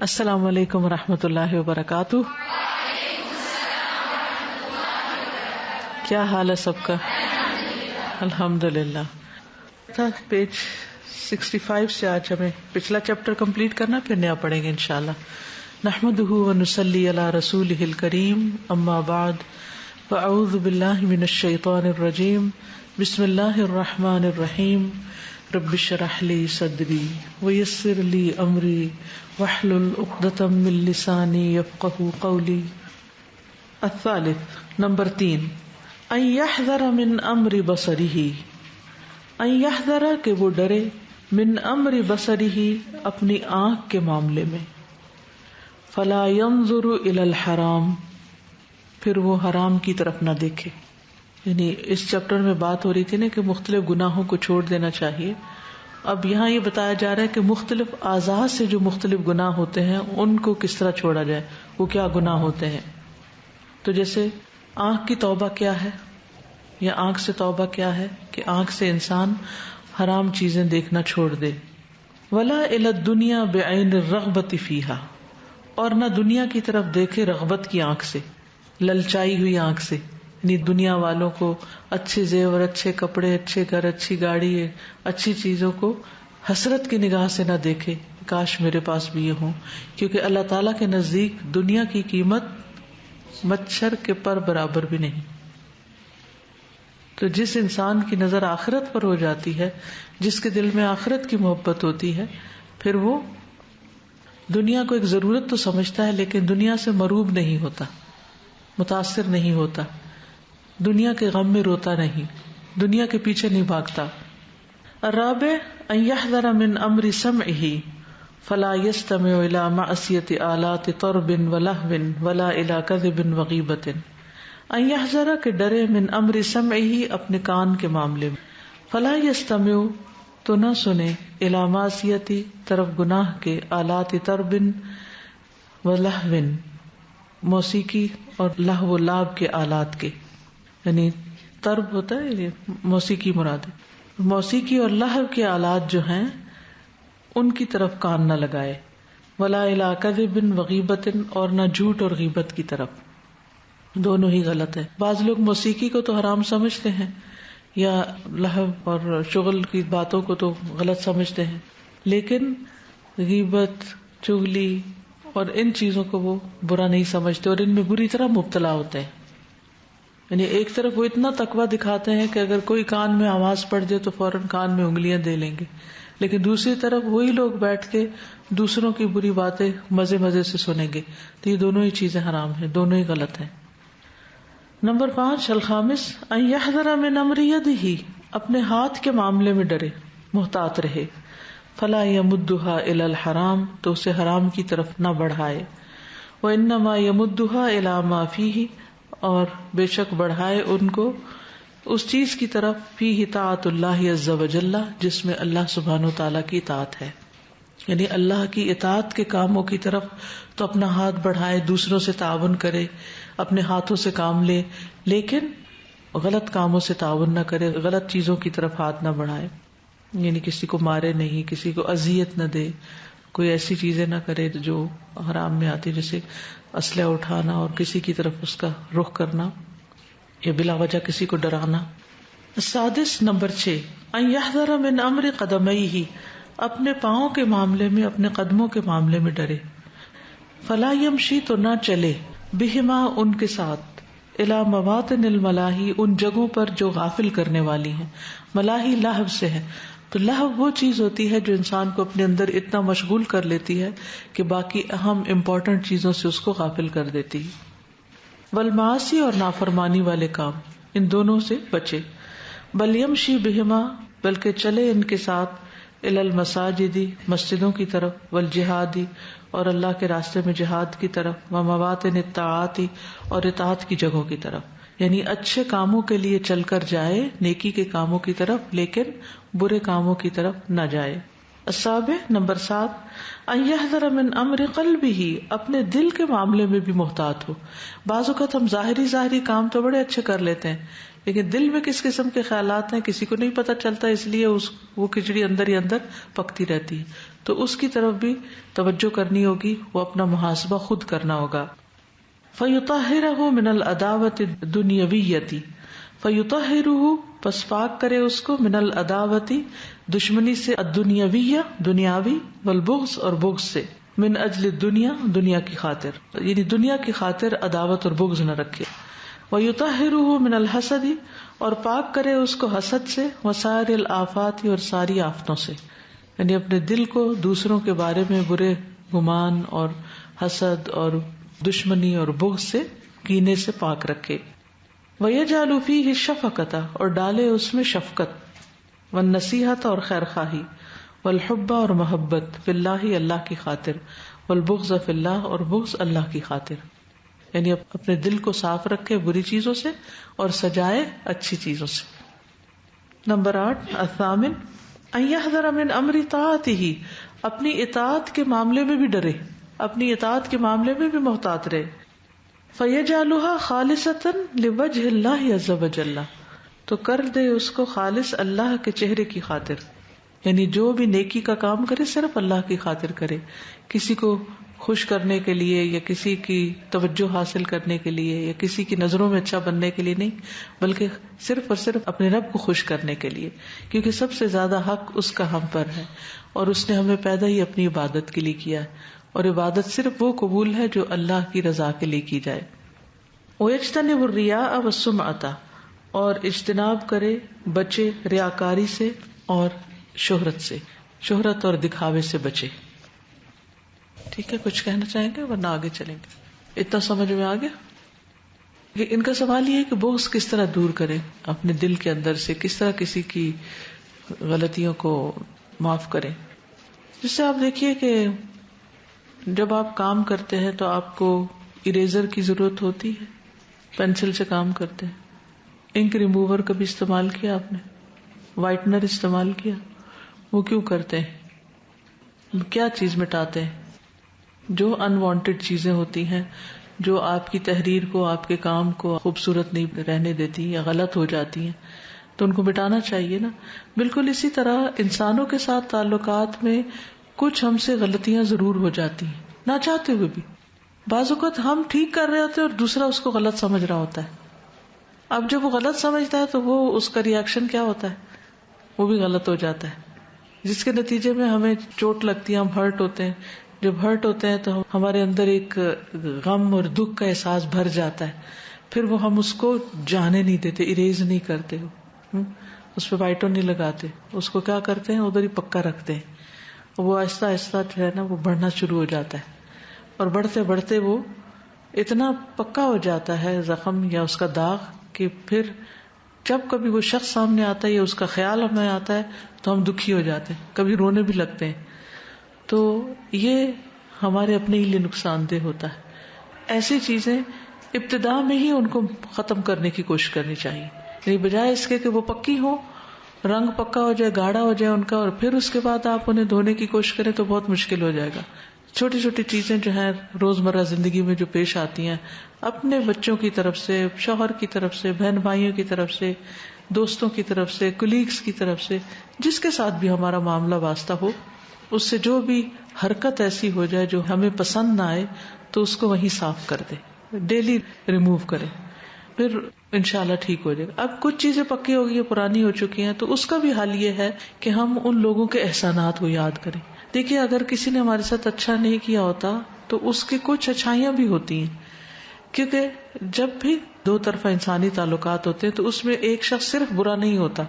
السلام علیکم ورحمۃ اللہ وبرکاتہ. کیا حال ہے سب کا؟ الحمدللہ. پیج 65 سے آج ہمیں پچھلا چیپٹر کمپلیٹ کرنا، پھر نیا پڑھیں گے انشاءاللہ. نحمدہ ونصلی علی رسولہ الکریم، اما بعد، فاعوذ باللہ من الشیطان الرجیم، بسم اللہ الرحمن الرحیم. رب اشرح لی صدری ویسر لی امری واحلل عقدۃ من لسانی یفقہوا قولی. الثالث، نمبر 3، ان یحذر من امر بصرہ. ان یحذر کہ وہ ڈرے، من امر بصرہ اپنی آنکھ کے معاملے میں. فلا ينظر الی الحرام، پھر وہ حرام کی طرف نہ دیکھے. یعنی اس چیپٹر میں بات ہو رہی تھی نا کہ مختلف گناہوں کو چھوڑ دینا چاہیے. اب یہاں یہ بتایا جا رہا ہے کہ مختلف اعضاء سے جو مختلف گناہ ہوتے ہیں ان کو کس طرح چھوڑا جائے، وہ کیا گناہ ہوتے ہیں. تو جیسے آنکھ کی توبہ کیا ہے، یا آنکھ سے توبہ کیا ہے کہ آنکھ سے انسان حرام چیزیں دیکھنا چھوڑ دے. ولا الی الدنیا بعین الرغبۃ فیہا، اور نہ دنیا کی طرف دیکھے رغبت کی آنکھ سے، للچائی ہوئی آنکھ سے. یعنی دنیا والوں کو اچھے زیور، اچھے کپڑے، اچھے گھر، اچھی گاڑی، اچھی چیزوں کو حسرت کی نگاہ سے نہ دیکھے، کاش میرے پاس بھی یہ ہوں. کیونکہ اللہ تعالیٰ کے نزدیک دنیا کی قیمت مچھر کے پر برابر بھی نہیں. تو جس انسان کی نظر آخرت پر ہو جاتی ہے، جس کے دل میں آخرت کی محبت ہوتی ہے، پھر وہ دنیا کو ایک ضرورت تو سمجھتا ہے، لیکن دنیا سے مروب نہیں ہوتا، متاثر نہیں ہوتا، دنیا کے غم میں روتا نہیں، دنیا کے پیچھے نہیں بھاگتا. الرابع، ان یحذر من امر سمعہ فلا یستمع الی معصیۃ آلات طرب ولہو ولا الی کذب وغیبۃ. ان یحذر کہ ڈرے، من امر سمعہ اپنے کان کے معاملے میں، فلا یستمع تو نہ سنے، الی معصیۃ طرف گناہ کے، آلات طرب ولہو موسیقی اور لہو و لعب کے آلات کے. یعنی طرب ہوتا ہے، یعنی موسیقی مراد ہے. موسیقی اور لہو کے آلات جو ہیں ان کی طرف کان نہ لگائے. ولا الی کذب وغیبۃ، اور نہ جھوٹ اور غیبت کی طرف. دونوں ہی غلط ہے. بعض لوگ موسیقی کو تو حرام سمجھتے ہیں، یا لہو اور شغل کی باتوں کو تو غلط سمجھتے ہیں، لیکن غیبت، چغلی اور ان چیزوں کو وہ برا نہیں سمجھتے، اور ان میں بری طرح مبتلا ہوتے ہیں. یعنی ایک طرف وہ اتنا تقویٰ دکھاتے ہیں کہ اگر کوئی کان میں آواز پڑ جائے تو فوراً کان میں انگلیاں دے لیں گے، لیکن دوسری طرف وہی لوگ بیٹھ کے دوسروں کی بری باتیں مزے مزے سے سنیں گے. تو یہ دونوں ہی چیزیں حرام ہیں، دونوں ہی غلط ہیں. نمبر 5، الخامس، ان یحذر من امر یدہ اپنے ہاتھ کے معاملے میں ڈرے، محتاط رہے. فلا یمدھا الی الحرام تو اسے حرام کی طرف نہ بڑھائے. وانما یمدھا الی ما فیہ اور بے شک بڑھائے ان کو اس چیز کی طرف، فیہ طاعت اللہ عز وجل جس میں اللہ سبحانہ و تعالیٰ کی اطاعت ہے. یعنی اللہ کی اطاعت کے کاموں کی طرف تو اپنا ہاتھ بڑھائے، دوسروں سے تعاون کرے، اپنے ہاتھوں سے کام لے، لیکن غلط کاموں سے تعاون نہ کرے، غلط چیزوں کی طرف ہاتھ نہ بڑھائے. یعنی کسی کو مارے نہیں، کسی کو اذیت نہ دے، کوئی ایسی چیزیں نہ کرے جو حرام میں آتی، جیسے اسلحہ اٹھانا اور کسی کی طرف اس کا رخ کرنا، یا بلا وجہ کسی کو ڈرانا. السادس، نمبر 6، ان یحذر من امر قدمیہ اپنے پاؤں کے معاملے میں، اپنے قدموں کے معاملے میں ڈرے. فلا یمشی تو نہ چلے، بہما ان کے ساتھ، الی مواطن الملاہی ان جگہوں پر جو غافل کرنے والی ہیں. ملاہی لہو سے ہے، تو لہو وہ چیز ہوتی ہے جو انسان کو اپنے اندر اتنا مشغول کر لیتی ہے کہ باقی اہم امپورٹنٹ چیزوں سے اس کو غافل کر دیتی. والمعاصی اور نافرمانی والے کام، ان دونوں سے بچے. بل یمشی بہما بلکہ چلے ان کے ساتھ، الی المساجد مسجدوں کی طرف، والجہادی اور اللہ کے راستے میں جہاد کی طرف، ومواطن الطاعات اور اطاعت کی جگہوں کی طرف. یعنی اچھے کاموں کے لیے چل کر جائے، نیکی کے کاموں کی طرف، لیکن برے کاموں کی طرف نہ جائے. السابع نمبر 7 ان يحذر من امر قلبه، اپنے دل کے معاملے میں بھی محتاط ہو. بعض اوقات ہم ظاہری کام تو بڑے اچھے کر لیتے ہیں، لیکن دل میں کس قسم کے خیالات ہیں کسی کو نہیں پتہ چلتا، اس لیے وہ کھچڑی اندر ہی اندر پکتی رہتی ہے. تو اس کی طرف بھی توجہ کرنی ہوگی، وہ اپنا محاسبہ خود کرنا ہوگا. فَيُطَهِّرَهُ مِنَ الْعَدَاوَةِ الدُّنْيَوِيَّةِ، فَيُطَهِّرُهُ پس پاک کرے اس کو، من العداوتی دشمنی سے، الدنیاویہ دنیاوی، والبغض اور بغض سے، من اجل الدنیا دنیا کی خاطر، یعنی دنیا کی خاطر عداوت اور بغض نہ رکھے. وَيُطَهِّرُهُ من الحسد، اور پاک کرے اس کو حسد سے، وسائر الآفات اور ساری آفتوں سے، یعنی اپنے دل کو دوسروں کے بارے میں برے گمان اور حسد اور دشمنی اور بغض سے، کینے سے پاک رکھے. وَيَجْعَلُ فِيهِ الشَّفَقَةَ، اور ڈالے اس میں شفقت، والنصیحت اور خیر خواہی، والحب اور محبت، فی اللہ اللہ کی خاطر، والبغض فی اللہ اور بغض اللہ کی خاطر، یعنی اپنے دل کو صاف رکھے بری چیزوں سے اور سجائے اچھی چیزوں سے. نمبر 8 الثامن ان يحذر من امر طاعته، اپنی اطاعت کے معاملے میں بھی ڈرے، اپنی اطاعت کے معاملے میں بھی محتاط رہے. فَيَجْعَلُهَا خَالِصَةً لِوَجْهِ اللَّهِ عَزَّ وَجَلَّ، تو کر دے اس کو خالص اللہ کے چہرے کی خاطر، یعنی جو بھی نیکی کا کام کرے صرف اللہ کی خاطر کرے، کسی کو خوش کرنے کے لیے یا کسی کی توجہ حاصل کرنے کے لیے یا کسی کی نظروں میں اچھا بننے کے لیے نہیں، بلکہ صرف اور صرف اپنے رب کو خوش کرنے کے لیے، کیونکہ سب سے زیادہ حق اس کا ہم پر ہے، اور اس نے ہمیں پیدا ہی اپنی عبادت کے لیے کیا ہے، اور عبادت صرف وہ قبول ہے جو اللہ کی رضا کے لیے کی جائے. وَيَجْتَنِبُ الرِّيَاءَ وَالسُّمْعَةَ، اور اجتناب کرے بچے ریاکاری سے اور شہرت سے، شہرت اور دکھاوے سے بچے. ٹھیک ہے، کچھ کہنا چاہیں گے ورنہ آگے چلیں گے؟ اتنا سمجھ میں آ گیا کہ ان کا سوال یہ ہے کہ بغض کس طرح دور کریں اپنے دل کے اندر سے، کس طرح کسی کی غلطیوں کو معاف کریں. جس سے آپ دیکھیے کہ جب آپ کام کرتے ہیں تو آپ کو اریزر کی ضرورت ہوتی ہے، پینسل سے کام کرتے ہیں، انک ریموور کبھی استعمال کیا آپ نے، وائٹنر استعمال کیا، وہ کیوں کرتے ہیں؟ کیا چیز مٹاتے ہیں؟ جو انوانٹیڈ چیزیں ہوتی ہیں، جو آپ کی تحریر کو، آپ کے کام کو خوبصورت نہیں رہنے دیتی یا غلط ہو جاتی ہیں، تو ان کو مٹانا چاہیے نا. بالکل اسی طرح انسانوں کے ساتھ تعلقات میں کچھ ہم سے غلطیاں ضرور ہو جاتی ہیں، نہ چاہتے ہوئے بھی. بعض اوقات ہم ٹھیک کر رہے ہوتے ہیں اور دوسرا اس کو غلط سمجھ رہا ہوتا ہے. اب جب وہ غلط سمجھتا ہے تو وہ اس کا ری ایکشن کیا ہوتا ہے؟ وہ بھی غلط ہو جاتا ہے، جس کے نتیجے میں ہمیں چوٹ لگتی ہے، ہم ہرٹ ہوتے ہیں. جب ہرٹ ہوتے ہیں تو ہمارے اندر ایک غم اور دکھ کا احساس بھر جاتا ہے، پھر وہ ہم اس کو جانے نہیں دیتے، اریز نہیں کرتے، اس پہ وائٹر نہیں لگاتے، اس کو کیا کرتے ہیں ادھر ہی پکا رکھتے ہیں. وہ آہستہ آہستہ جو ہے نا وہ بڑھنا شروع ہو جاتا ہے، اور بڑھتے بڑھتے وہ اتنا پکا ہو جاتا ہے زخم یا اس کا داغ کہ پھر جب کبھی وہ شخص سامنے آتا ہے یا اس کا خیال ہمیں آتا ہے تو ہم دکھی ہو جاتے ہیں، کبھی رونے بھی لگتے ہیں. تو یہ ہمارے اپنے ہی لیے نقصان دہ ہوتا ہے. ایسی چیزیں ابتدا میں ہی ان کو ختم کرنے کی کوشش کرنی چاہیے، یعنی بجائے اس کے کہ وہ پکی ہو، رنگ پکا ہو جائے، گاڑھا ہو جائے ان کا، اور پھر اس کے بعد آپ انہیں دھونے کی کوشش کریں تو بہت مشکل ہو جائے گا. چھوٹی چھوٹی چیزیں جو ہیں روزمرہ زندگی میں جو پیش آتی ہیں، اپنے بچوں کی طرف سے، شوہر کی طرف سے، بہن بھائیوں کی طرف سے، دوستوں کی طرف سے، کولیگز کی طرف سے، جس کے ساتھ بھی ہمارا معاملہ واسطہ ہو، اس سے جو بھی حرکت ایسی ہو جائے جو ہمیں پسند نہ آئے تو اس کو وہیں صاف کر دے، ڈیلی ریموو کرے، پھر انشاءاللہ ٹھیک ہو جائے گا. اب کچھ چیزیں پکی ہو گئی، پرانی ہو چکی ہیں، تو اس کا بھی حل یہ ہے کہ ہم ان لوگوں کے احسانات کو یاد کریں. دیکھیے اگر کسی نے ہمارے ساتھ اچھا نہیں کیا ہوتا تو اس کی کچھ اچھائیاں بھی ہوتی ہیں، کیونکہ جب بھی دو طرفہ انسانی تعلقات ہوتے ہیں تو اس میں ایک شخص صرف برا نہیں ہوتا.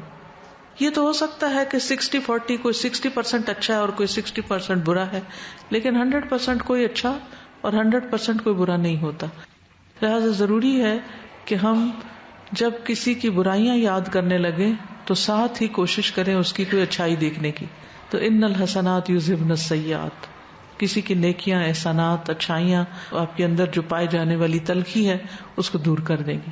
یہ تو ہو سکتا ہے کہ 60-40 کوئی 60% اچھا ہے اور کوئی 60% برا ہے، لیکن 100% کوئی اچھا اور 100% کوئی برا نہیں ہوتا. لہذا ضروری ہے کہ ہم جب کسی کی برائیاں یاد کرنے لگیں تو ساتھ ہی کوشش کریں اس کی کوئی اچھائی دیکھنے کی. تو ان الحسنات یذہبن السیئات، کسی کی نیکیاں، احسانات، اچھائیاں آپ کے اندر جو پائے جانے والی تلخی ہے اس کو دور کر دیں گی.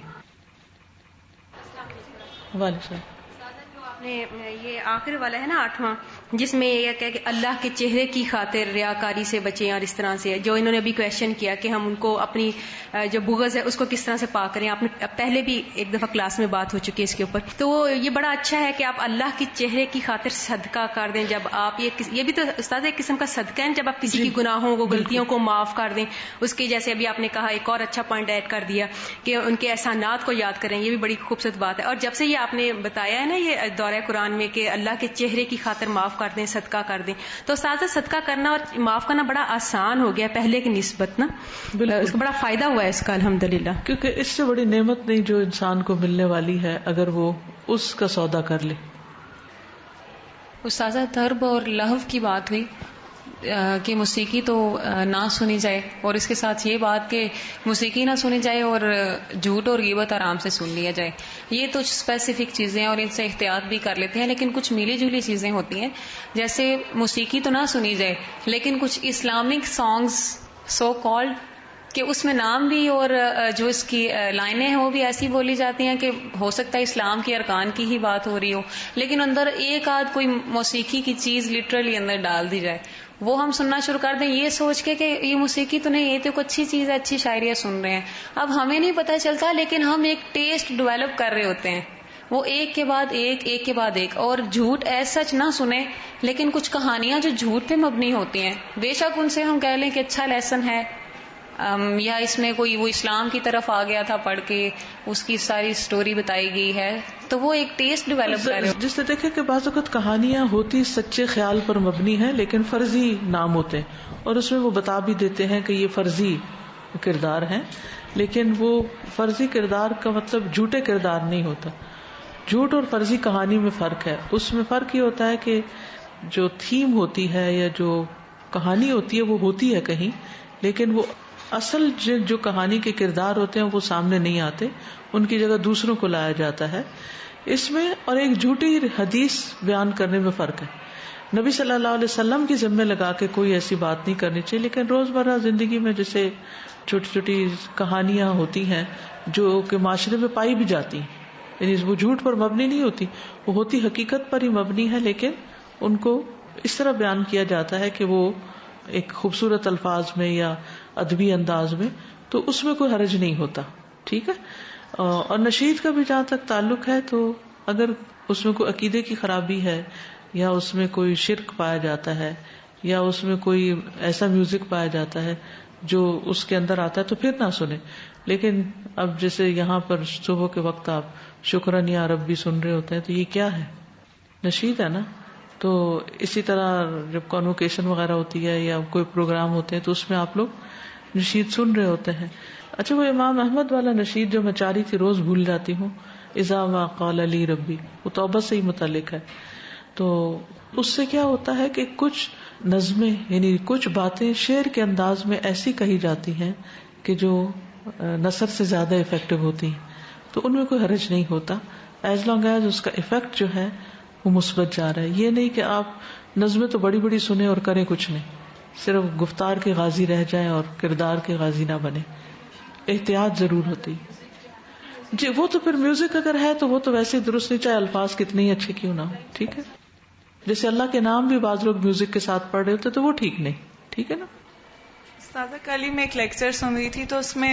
یہ آخر والا ہے نا 8واں، جس میں یہ کہ اللہ کے چہرے کی خاطر ریاکاری سے بچیں، اور اس طرح سے جو انہوں نے ابھی کویشچن کیا کہ ہم ان کو اپنی جو بغض ہے اس کو کس طرح سے پاک کریں. آپ نے پہلے بھی ایک دفعہ کلاس میں بات ہو چکی ہے اس کے اوپر. تو یہ بڑا اچھا ہے کہ آپ اللہ کے چہرے کی خاطر صدقہ کر دیں. جب آپ یہ بھی تو استاد ایک قسم کا صدقہ ہے، جب آپ کسی کی گناہوں کو غلطیوں کو معاف کر دیں اس کی، جیسے ابھی آپ نے کہا ایک اور اچھا پوائنٹ ایڈ کر دیا کہ ان کے احسانات کو یاد کریں، یہ بھی بڑی خوبصورت بات ہے. اور جب سے یہ آپ نے بتایا ہے نا یہ دورہ قرآن میں کہ اللہ کے چہرے کی خاطر معاف کر دیں، صدقہ کر دیں، تو استاد صدقہ کرنا اور معاف کرنا بڑا آسان ہو گیا پہلے کی نسبت نا. اس کو بڑا فائدہ ہوا ہے اس کا الحمدللہ، کیونکہ اس سے بڑی نعمت نہیں جو انسان کو ملنے والی ہے اگر وہ اس کا سودا کر لے. استاذہ طرب اور لہو کی بات ہوئی کہ موسیقی تو نہ سنی جائے، اور اس کے ساتھ یہ بات کہ موسیقی نہ سنی جائے اور جھوٹ اور غیبت آرام سے سن لیا جائے. یہ تو اسپیسیفک چیزیں اور ان سے احتیاط بھی کر لیتے ہیں، لیکن کچھ ملی جلی چیزیں ہوتی ہیں. جیسے موسیقی تو نہ سنی جائے لیکن کچھ اسلامک سانگز سو کالڈ کہ اس میں نام بھی اور جو اس کی لائنیں ہیں وہ بھی ایسی بولی جاتی ہیں کہ ہو سکتا ہے اسلام کے ارکان کی ہی بات ہو رہی ہو، لیکن اندر ایک آدھ کوئی موسیقی کی چیز لٹرلی اندر ڈال دی جائے، وہ ہم سننا شروع کر دیں یہ سوچ کے کہ یہ موسیقی تو نہیں، یہ تو اچھی چیز ہے، اچھی شاعریاں سن رہے ہیں. اب ہمیں نہیں پتہ چلتا لیکن ہم ایک ٹیسٹ ڈیولپ کر رہے ہوتے ہیں، وہ ایک کے بعد ایک، ایک کے بعد ایک. اور جھوٹ ایز سچ نہ سنیں، لیکن کچھ کہانیاں جو جھوٹ پہ مبنی ہوتی ہیں بے شک ان سے ہم کہہ لیں کہ اچھا لیسن ہے، یا اس میں کوئی وہ اسلام کی طرف آ گیا تھا پڑھ کے اس کی ساری سٹوری بتائی گئی ہے، تو وہ ایک ٹیسٹ ڈیولپ کر رہے ہو. جس نے دیکھے کہ بعض اوقات کہانیاں ہوتی سچے خیال پر مبنی ہیں لیکن فرضی نام ہوتے ہیں، اور اس میں وہ بتا بھی دیتے ہیں کہ یہ فرضی کردار ہیں، لیکن وہ فرضی کردار کا مطلب جھوٹے کردار نہیں ہوتا. جھوٹ اور فرضی کہانی میں فرق ہے. اس میں فرق یہ ہوتا ہے کہ جو تھیم ہوتی ہے یا جو کہانی ہوتی ہے وہ ہوتی ہے کہیں، لیکن وہ اصل جو کہانی کے کردار ہوتے ہیں وہ سامنے نہیں آتے، ان کی جگہ دوسروں کو لایا جاتا ہے. اس میں اور ایک جھوٹی حدیث بیان کرنے میں فرق ہے. نبی صلی اللہ علیہ وسلم کی ذمہ لگا کے کوئی ایسی بات نہیں کرنی چاہیے، لیکن روزمرہ زندگی میں جیسے چھوٹی چھوٹی کہانیاں ہوتی ہیں جو کہ معاشرے میں پائی بھی جاتی ہیں، یعنی وہ جھوٹ پر مبنی نہیں ہوتی، وہ ہوتی حقیقت پر ہی مبنی ہے، لیکن ان کو اس طرح بیان کیا جاتا ہے کہ وہ ایک خوبصورت الفاظ میں یا ادبی انداز میں، تو اس میں کوئی حرج نہیں ہوتا. ٹھیک ہے. اور نشید کا بھی جہاں تک تعلق ہے تو اگر اس میں کوئی عقیدے کی خرابی ہے یا اس میں کوئی شرک پایا جاتا ہے یا اس میں کوئی ایسا میوزک پایا جاتا ہے جو اس کے اندر آتا ہے تو پھر نہ سنیں. لیکن اب جیسے یہاں پر صبح کے وقت آپ شکرن یا ربی سن رہے ہوتے ہیں تو یہ کیا ہے؟ نشید ہے نا. تو اسی طرح جب کانوکیشن وغیرہ ہوتی ہے یا کوئی پروگرام ہوتے ہیں تو اس میں آپ لوگ نشید سن رہے ہوتے ہیں. اچھا وہ امام احمد والا نشید جو میں چاہ رہی تھی روز بھول جاتی ہوں، اذا ما قال لی ربی، وہ توبہ سے ہی متعلق ہے. تو اس سے کیا ہوتا ہے کہ کچھ نظمیں یعنی کچھ باتیں شعر کے انداز میں ایسی کہی جاتی ہیں کہ جو نثر سے زیادہ افیکٹو ہوتی ہیں، تو ان میں کوئی حرج نہیں ہوتا ایز لانگ ایز اس کا افیکٹ جو ہے وہ مثبت جا رہا ہے. یہ نہیں کہ آپ نظمیں تو بڑی بڑی سنیں اور کریں کچھ نہیں، صرف گفتار کے غازی رہ جائیں اور کردار کے غازی نہ بنے. احتیاط ضرور ہوتی. جی وہ تو پھر میوزک اگر ہے تو وہ تو ویسے ہی درست نہیں، چاہے الفاظ کتنے ہی اچھے کیوں نہ ہو. ٹھیک ہے. جیسے اللہ کے نام بھی بعض لوگ میوزک کے ساتھ پڑھ رہے ہوتے تو وہ ٹھیک نہیں. ٹھیک ہے نا. استاذہ کل ہی میں ایک لیکچر سن رہی تھی تو اس میں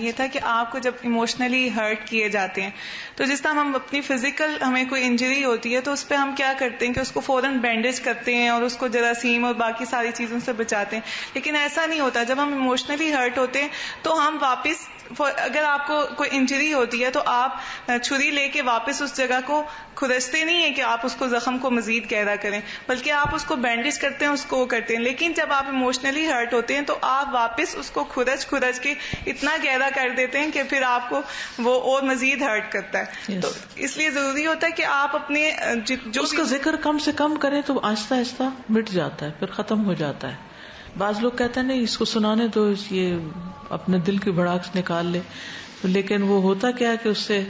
یہ تھا کہ آپ کو جب ایموشنلی ہرٹ کیے جاتے ہیں تو جس طرح ہم اپنی فزیکل ہمیں کوئی انجری ہوتی ہے تو اس پہ ہم کیا کرتے ہیں کہ اس کو فوراً بینڈیج کرتے ہیں اور اس کو جراثیم اور باقی ساری چیزوں سے بچاتے ہیں. لیکن ایسا نہیں ہوتا. جب ہم ایموشنلی ہرٹ ہوتے ہیں تو ہم واپس، اگر آپ کو کوئی انجری ہوتی ہے تو آپ چھری لے کے واپس اس جگہ کو کھرچتے نہیں ہیں کہ آپ اس کو زخم کو مزید گہرا کریں، بلکہ آپ اس کو بینڈیج کرتے ہیں، اس کو کرتے ہیں. لیکن جب آپ ایموشنلی ہرٹ ہوتے ہیں تو آپ واپس اس کو کھرچ کے اتنا گہرا کر دیتے ہیں کہ پھر آپ کو وہ اور مزید ہرٹ کرتا ہے. تو اس لیے ضروری ہوتا ہے کہ آپ اپنے جو اس کا ذکر کم سے کم کریں تو آہستہ آہستہ مٹ جاتا ہے، پھر ختم ہو جاتا ہے. بعض لوگ کہتے ہیں نہیں اس کو سنانے تو یہ اپنے دل کی بھڑاس نکال لے، لیکن وہ ہوتا کیا ہے کہ اس سے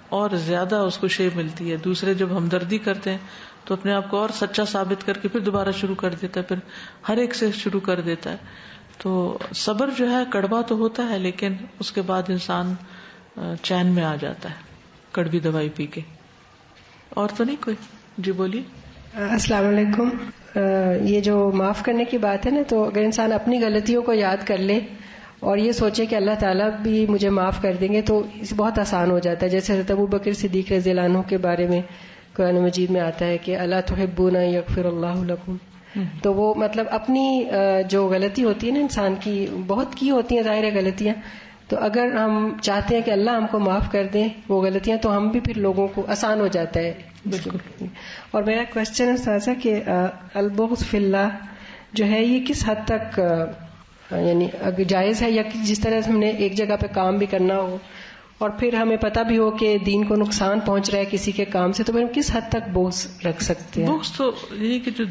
اور زیادہ اس کو شے ملتی ہے. دوسرے جب ہمدردی کرتے ہیں تو اپنے آپ کو اور سچا ثابت کر کے پھر دوبارہ شروع کر دیتا ہے، پھر ہر ایک سے شروع کر دیتا ہے. تو صبر جو ہے کڑوا تو ہوتا ہے لیکن اس کے بعد انسان چین میں آ جاتا ہے کڑوی دوائی پی کے. اور تو نہیں کوئی؟ جی بولیے. السلام علیکم. یہ جو معاف کرنے کی بات ہے نا، تو اگر انسان اپنی غلطیوں کو یاد کر لے اور یہ سوچے کہ اللہ تعالیٰ بھی مجھے معاف کر دیں گے تو بہت آسان ہو جاتا ہے. جیسے حضرت ابوبکر صدیق رضی اللہ عنہ کے بارے میں قرآن مجید میں آتا ہے کہ الا تحبون ان یغفر اللہ لکم. تو وہ مطلب اپنی جو غلطی ہوتی ہے نا انسان کی، بہت کی ہوتی ہیں ظاہر غلطیاں، تو اگر ہم چاہتے ہیں کہ اللہ ہم کو معاف کر دیں وہ غلطیاں، تو ہم بھی پھر لوگوں کو آسان ہو جاتا ہے. بالکل. اور میرا کوشچن ہے استاذہ کہ البغض فی اللہ جو ہے یہ کس حد تک یعنی جائز ہے، یا جس طرح سے ہم نے ایک جگہ پہ کام بھی کرنا ہو اور پھر ہمیں پتہ بھی ہو کہ دین کو نقصان پہنچ رہا ہے کسی کے کام سے، تو پھر ہم کس حد تک بغض رکھ سکتے ہیں؟ بغض تو یہ کہ جو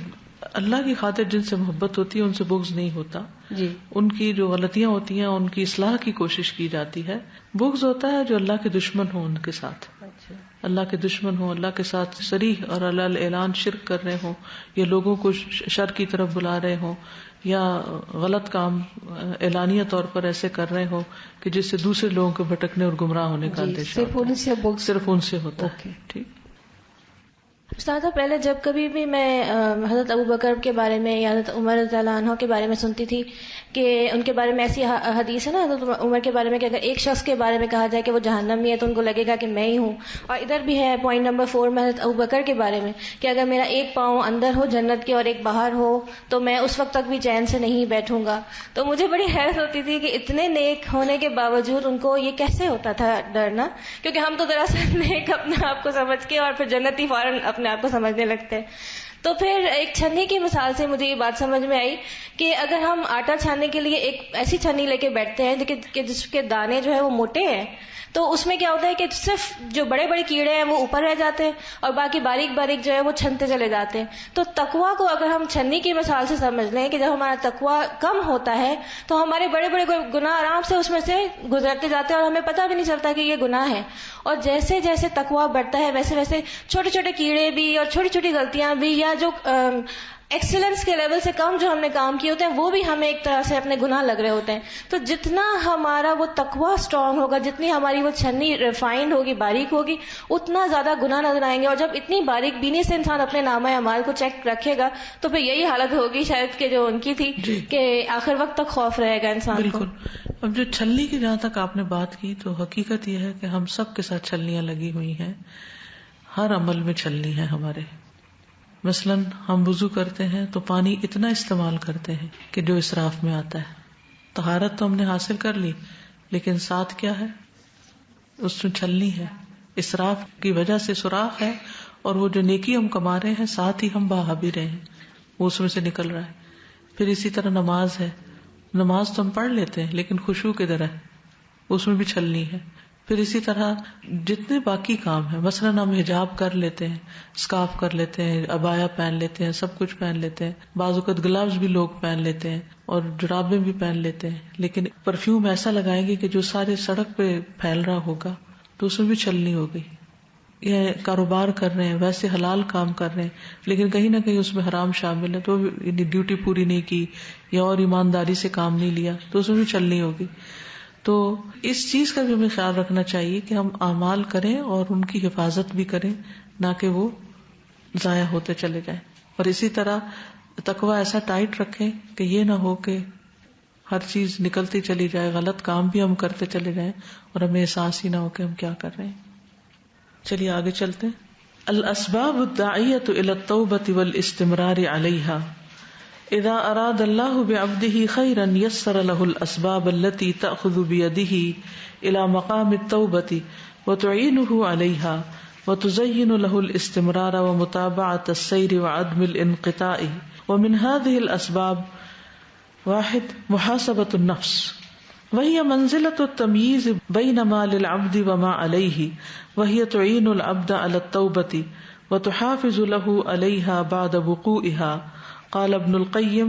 اللہ کی خاطر جن سے محبت ہوتی ہے ان سے بغض نہیں ہوتا. جی. ان کی جو غلطیاں ہوتی ہیں ان کی اصلاح کی کوشش کی جاتی ہے. بغض ہوتا ہے جو اللہ کے دشمن ہوں، ان کے ساتھ اللہ کے دشمن ہوں، اللہ کے ساتھ صریح اور اللہ اعلان شرک کر رہے ہوں، یا لوگوں کو شر کی طرف بلا رہے ہوں، یا غلط کام اعلانیہ طور پر ایسے کر رہے ہوں کہ جس سے دوسرے لوگوں کے بھٹکنے اور گمراہ ہونے کا اندیشہ صرف ان سے ہوتا ہے. ٹھیک. استاذہ پہلے جب کبھی بھی میں حضرت ابوبکر کے بارے میں یا حضرت عمر رضی اللہ عنہ کے بارے میں سنتی تھی کہ ان کے بارے میں ایسی حدیث ہے نا حضرت عمر کے بارے میں کہ اگر ایک شخص کے بارے میں کہا جائے کہ وہ جہنمی ہے تو ان کو لگے گا کہ میں ہی ہوں. اور ادھر بھی ہے پوائنٹ نمبر 4 میں حضرت ابوبکر کے بارے میں کہ اگر میرا ایک پاؤں اندر ہو جنت کے اور ایک باہر ہو تو میں اس وقت تک بھی چین سے نہیں بیٹھوں گا. تو مجھے بڑی حیرت ہوتی تھی کہ اتنے نیک ہونے کے باوجود ان کو یہ کیسے ہوتا تھا ڈرنا، کیونکہ ہم تو دراصل نیک اپنے آپ کو سمجھ کے اور پھر جنتی فوراً اپنے آپ کو سمجھنے لگتے. تو پھر ایک چھنی کی مثال سے مجھے یہ بات سمجھ میں آئی کہ اگر ہم آٹا چھاننے کے لیے ایک ایسی چھنی لے کے بیٹھتے ہیں کہ جس کے دانے جو ہے وہ موٹے ہیں، تو اس میں کیا ہوتا ہے کہ صرف جو بڑے بڑے کیڑے ہیں وہ اوپر رہ جاتے ہیں اور باقی باریک باریک جو ہے وہ چھنتے چلے جاتے ہیں. تو تقویٰ کو اگر ہم چھنی کی مثال سے سمجھ لیں کہ جب ہمارا تقویٰ کم ہوتا ہے تو ہمارے بڑے بڑے گناہ آرام سے اس میں سے گزرتے جاتے ہیں اور ہمیں پتہ بھی نہیں چلتا کہ یہ گناہ ہے. اور جیسے جیسے تقویٰ بڑھتا ہے ویسے ویسے چھوٹے چھوٹے کیڑے بھی اور چھوٹی چھوٹی غلطیاں بھی یا جو ایکسیلنس کے لیول سے کم جو ہم نے کام کیے ہوتے ہیں وہ بھی ہمیں ایک طرح سے اپنے گناہ لگ رہے ہوتے ہیں. تو جتنا ہمارا وہ تقویٰ اسٹرانگ ہوگا، جتنی ہماری وہ چھنی ریفائنڈ ہوگی، باریک ہوگی، اتنا زیادہ گناہ نظر آئیں گے. اور جب اتنی باریک بینی سے انسان اپنے نامہ اعمال کو چیک رکھے گا تو پھر یہی حالت ہوگی شاید کہ جو ان کی تھی کہ آخر وقت تک خوف رہے گا انسان کو. اب جو چھلنی کی جہاں تک آپ نے بات کی تو حقیقت یہ ہے کہ ہم سب کے ساتھ چھلنیاں لگی ہوئی ہیں، ہر عمل میں چھلنی ہے ہمارے. مثلاً ہم وضو کرتے ہیں تو پانی اتنا استعمال کرتے ہیں کہ جو اسراف میں آتا ہے. طہارت تو ہم نے حاصل کر لی لیکن ساتھ کیا ہے، اس میں چھلنی ہے. اسراف کی وجہ سے سوراخ ہے اور وہ جو نیکی ہم کما رہے ہیں ساتھ ہی ہم بہا بھی رہے ہیں، وہ اس میں سے نکل رہا ہے. پھر اسی طرح نماز ہے، نماز تو ہم پڑھ لیتے ہیں لیکن خشوع کی طرح اس میں بھی چھلنی ہے. پھر اسی طرح جتنے باقی کام ہیں، مثلاً ہم حجاب کر لیتے ہیں، اسکارف کر لیتے ہیں، عبایا پہن لیتے ہیں، سب کچھ پہن لیتے ہیں، بعض اوقات گلوز بھی لوگ پہن لیتے ہیں اور جرابیں بھی پہن لیتے ہیں، لیکن پرفیوم ایسا لگائیں گے کہ جو سارے سڑک پہ پھیل رہا ہوگا تو اس میں بھی چھلنی ہو گئی. یہ کاروبار کر رہے ہیں، ویسے حلال کام کر رہے ہیں لیکن کہیں نہ کہیں اس میں حرام شامل ہے تو ڈیوٹی پوری نہیں کی یا اور ایمانداری سے کام نہیں لیا تو اس میں بھی چھلنی ہوگی. تو اس چیز کا بھی ہمیں خیال رکھنا چاہیے کہ ہم اعمال کریں اور ان کی حفاظت بھی کریں، نہ کہ وہ ضائع ہوتے چلے جائیں. اور اسی طرح تقویٰ ایسا ٹائٹ رکھیں کہ یہ نہ ہو کہ ہر چیز نکلتی چلی جائے، غلط کام بھی ہم کرتے چلے جائیں اور ہمیں احساس ہی نہ ہو کہ ہم کیا کر رہے ہیں. چلیے آگے چلتے ہیں. الاسباب الداعیۃ الی التوبۃ والاستمرار علیہا. اذا اراد اللہ بعبدہ خیرا یسر له الاسباب التي تأخذ بیدہ الى مقام التوبۃ وتعینہ علیہا وتزین له الاستمرار ومتابعة السیر وعدم الانقطاع. ومن هذه الاسباب 1 محاسبة النفس وهي منزلة التمييز بين ما للعبد وما عليه وهي تعين العبد على التوبة وتحافظ له عليها بعد وقوعها. قال ابن القيم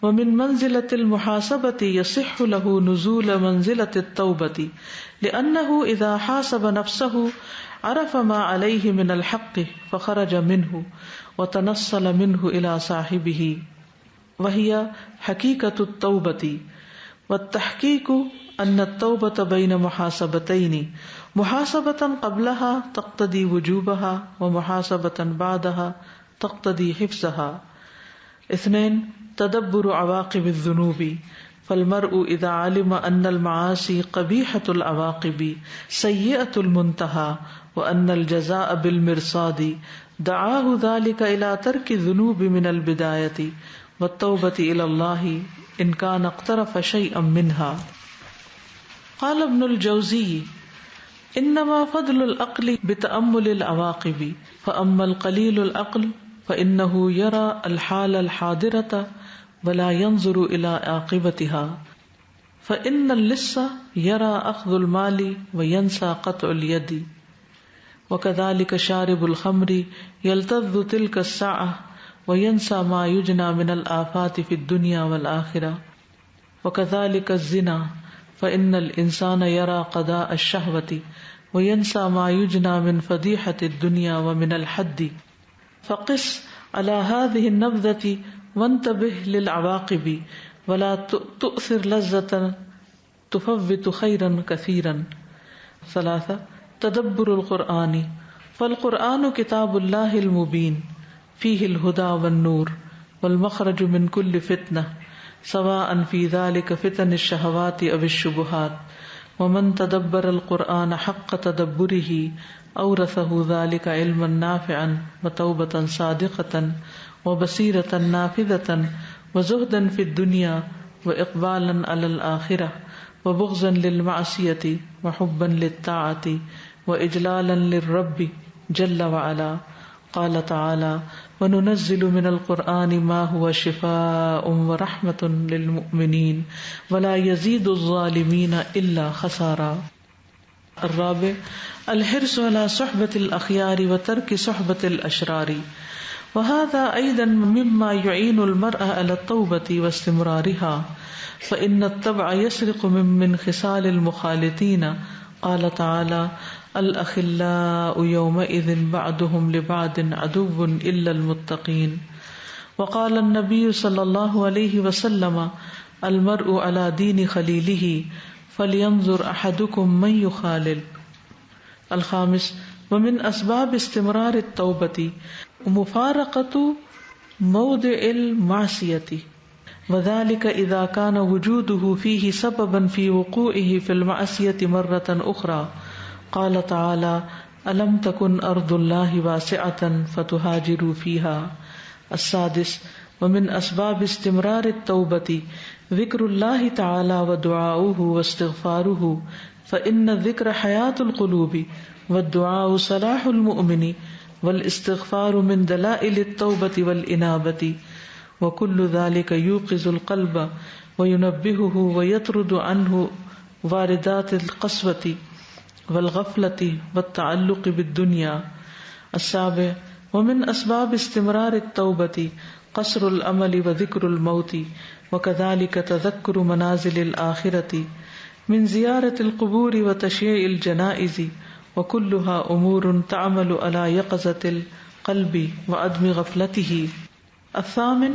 ومن منزلة المحاسبة يصح له نزول منزلة التوبة لأنه إذا حاسب نفسه عرف ما عليه من الحق فخرج منه وتنصل منه إلى صاحبه وهي حقيقة التوبة. والتحقيق أن التوبة بين محاسبتين، محاسبة قبلها تقتضي وجوبها ومحاسبة بعدها تقتضي حفظها. 2 تدبر عواقب الذنوب، فالمرء إذا علم أن المعاصي قبيحة العواقب سيئة المنتهى وأن الجزاء بالمرصاد دعاه ذلك إلى ترك الذنوب من البداية والتوبة إلى الله إن كان اقترف شيئا منها. قال ابن الجوزي انما فضل العقل بتأمل العواقب، فأما القليل العقل فإنه يرى الحال الحاضرة ولا ينظر إلى عاقبتها، فإن اللص يرى أخذ المال وينسى قطع اليد، وكذلك شارب الخمر يلتذ تلك الساعة وينسى ما يجنى من الآفات في الدنيا والآخرة، وكذلك الزنا فإن الإنسان يرى قضاء الشهوة وينسى ما يجنى من فضيحة الدنيا ومن الحد. فقس على هذه النبذة وانتبه للعواقب ولا تؤثر لذة تفوت خيرا كثيرا. 3 تدبر القرآن، فالقرآن كتاب الله المبين فيه الهدى والنور والمخرج من كل فتنة، سواء في ذلك فتن الشهوات أو الشبهات، ومن تدبر القرآن حق تدبره أورثه ذلك علما نافعا وتوبة صادقة وبصيرة نافذة وزهدا في الدنيا وإقبالا على الآخرة وبغضا للمعصية وحبا للطاعة وإجلالا للرب جل وعلا. قال تعالى وَنُنَزِّلُ مِنَ الْقُرْآنِ مَا هُوَ شِفَاءٌ وَرَحْمَةٌ لِّلْمُؤْمِنِينَ وَلَا يَزِيدُ الظَّالِمِينَ إِلَّا خَسَارًا. 4 الحرص على صحبة الأخيار وترك صحبة الأشرار، وهذا أيضا مما يعين المرء على التوبة واستمرارها، فإن الطبع يسرق من خصال المخالطين. قال تعالى الأخلاء يومئذ بعضهم لبعض عدو إلا المتقين. وقال النبي صلى الله عليه وسلم المرء على دين خليله فلينظر أحدكم من يخالل. 5 ومن أسباب استمرار التوبة مفارقة موضع المعصية، وذلك إذا كان وجوده فيه سببا في وقوعه في المعصية مرة أخرى. قال تعالى ألم تكن أرض الله واسعة فتهاجروا فيها. 6 ومن أسباب استمرار التوبة ذكر الله تعالى ودعاؤه واستغفاره، فإن الذكر حياة القلوب والدعاء صلاح المؤمن والاستغفار من دلائل التوبة والإنابة، وكل ذلك يوقظ القلب وينبهه ويطرد عنه واردات القسوة والغفلة والتعلق بالدنيا. 7 ومن أسباب استمرار التوبة قصر الأمل وذكر الموت، وكذلك تذكر منازل الآخرة من زيارة القبور وتشييع الجنائز، وكلها أمور تعمل على يقظة القلب وعدم غفلته. 8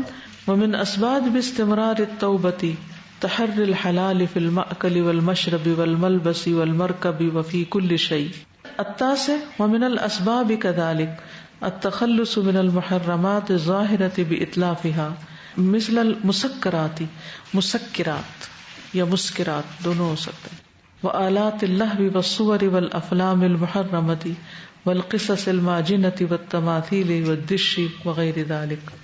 ومن أسباب استمرار التوبة تحري الحلال في المأكل والمشرب والملبس والمركب وفي كل شيء. 9 ومن الأسباب كذلك التخلص من المحرمات الظاهرة بإتلافها مثل المسكرات، مسكرات یا مسکرات دونوں ہو سکتے ہیں، وآلات اللہو والصور والأفلام المحرمة والقصص الماجنة والتماثيل والدش وغیر ذلك.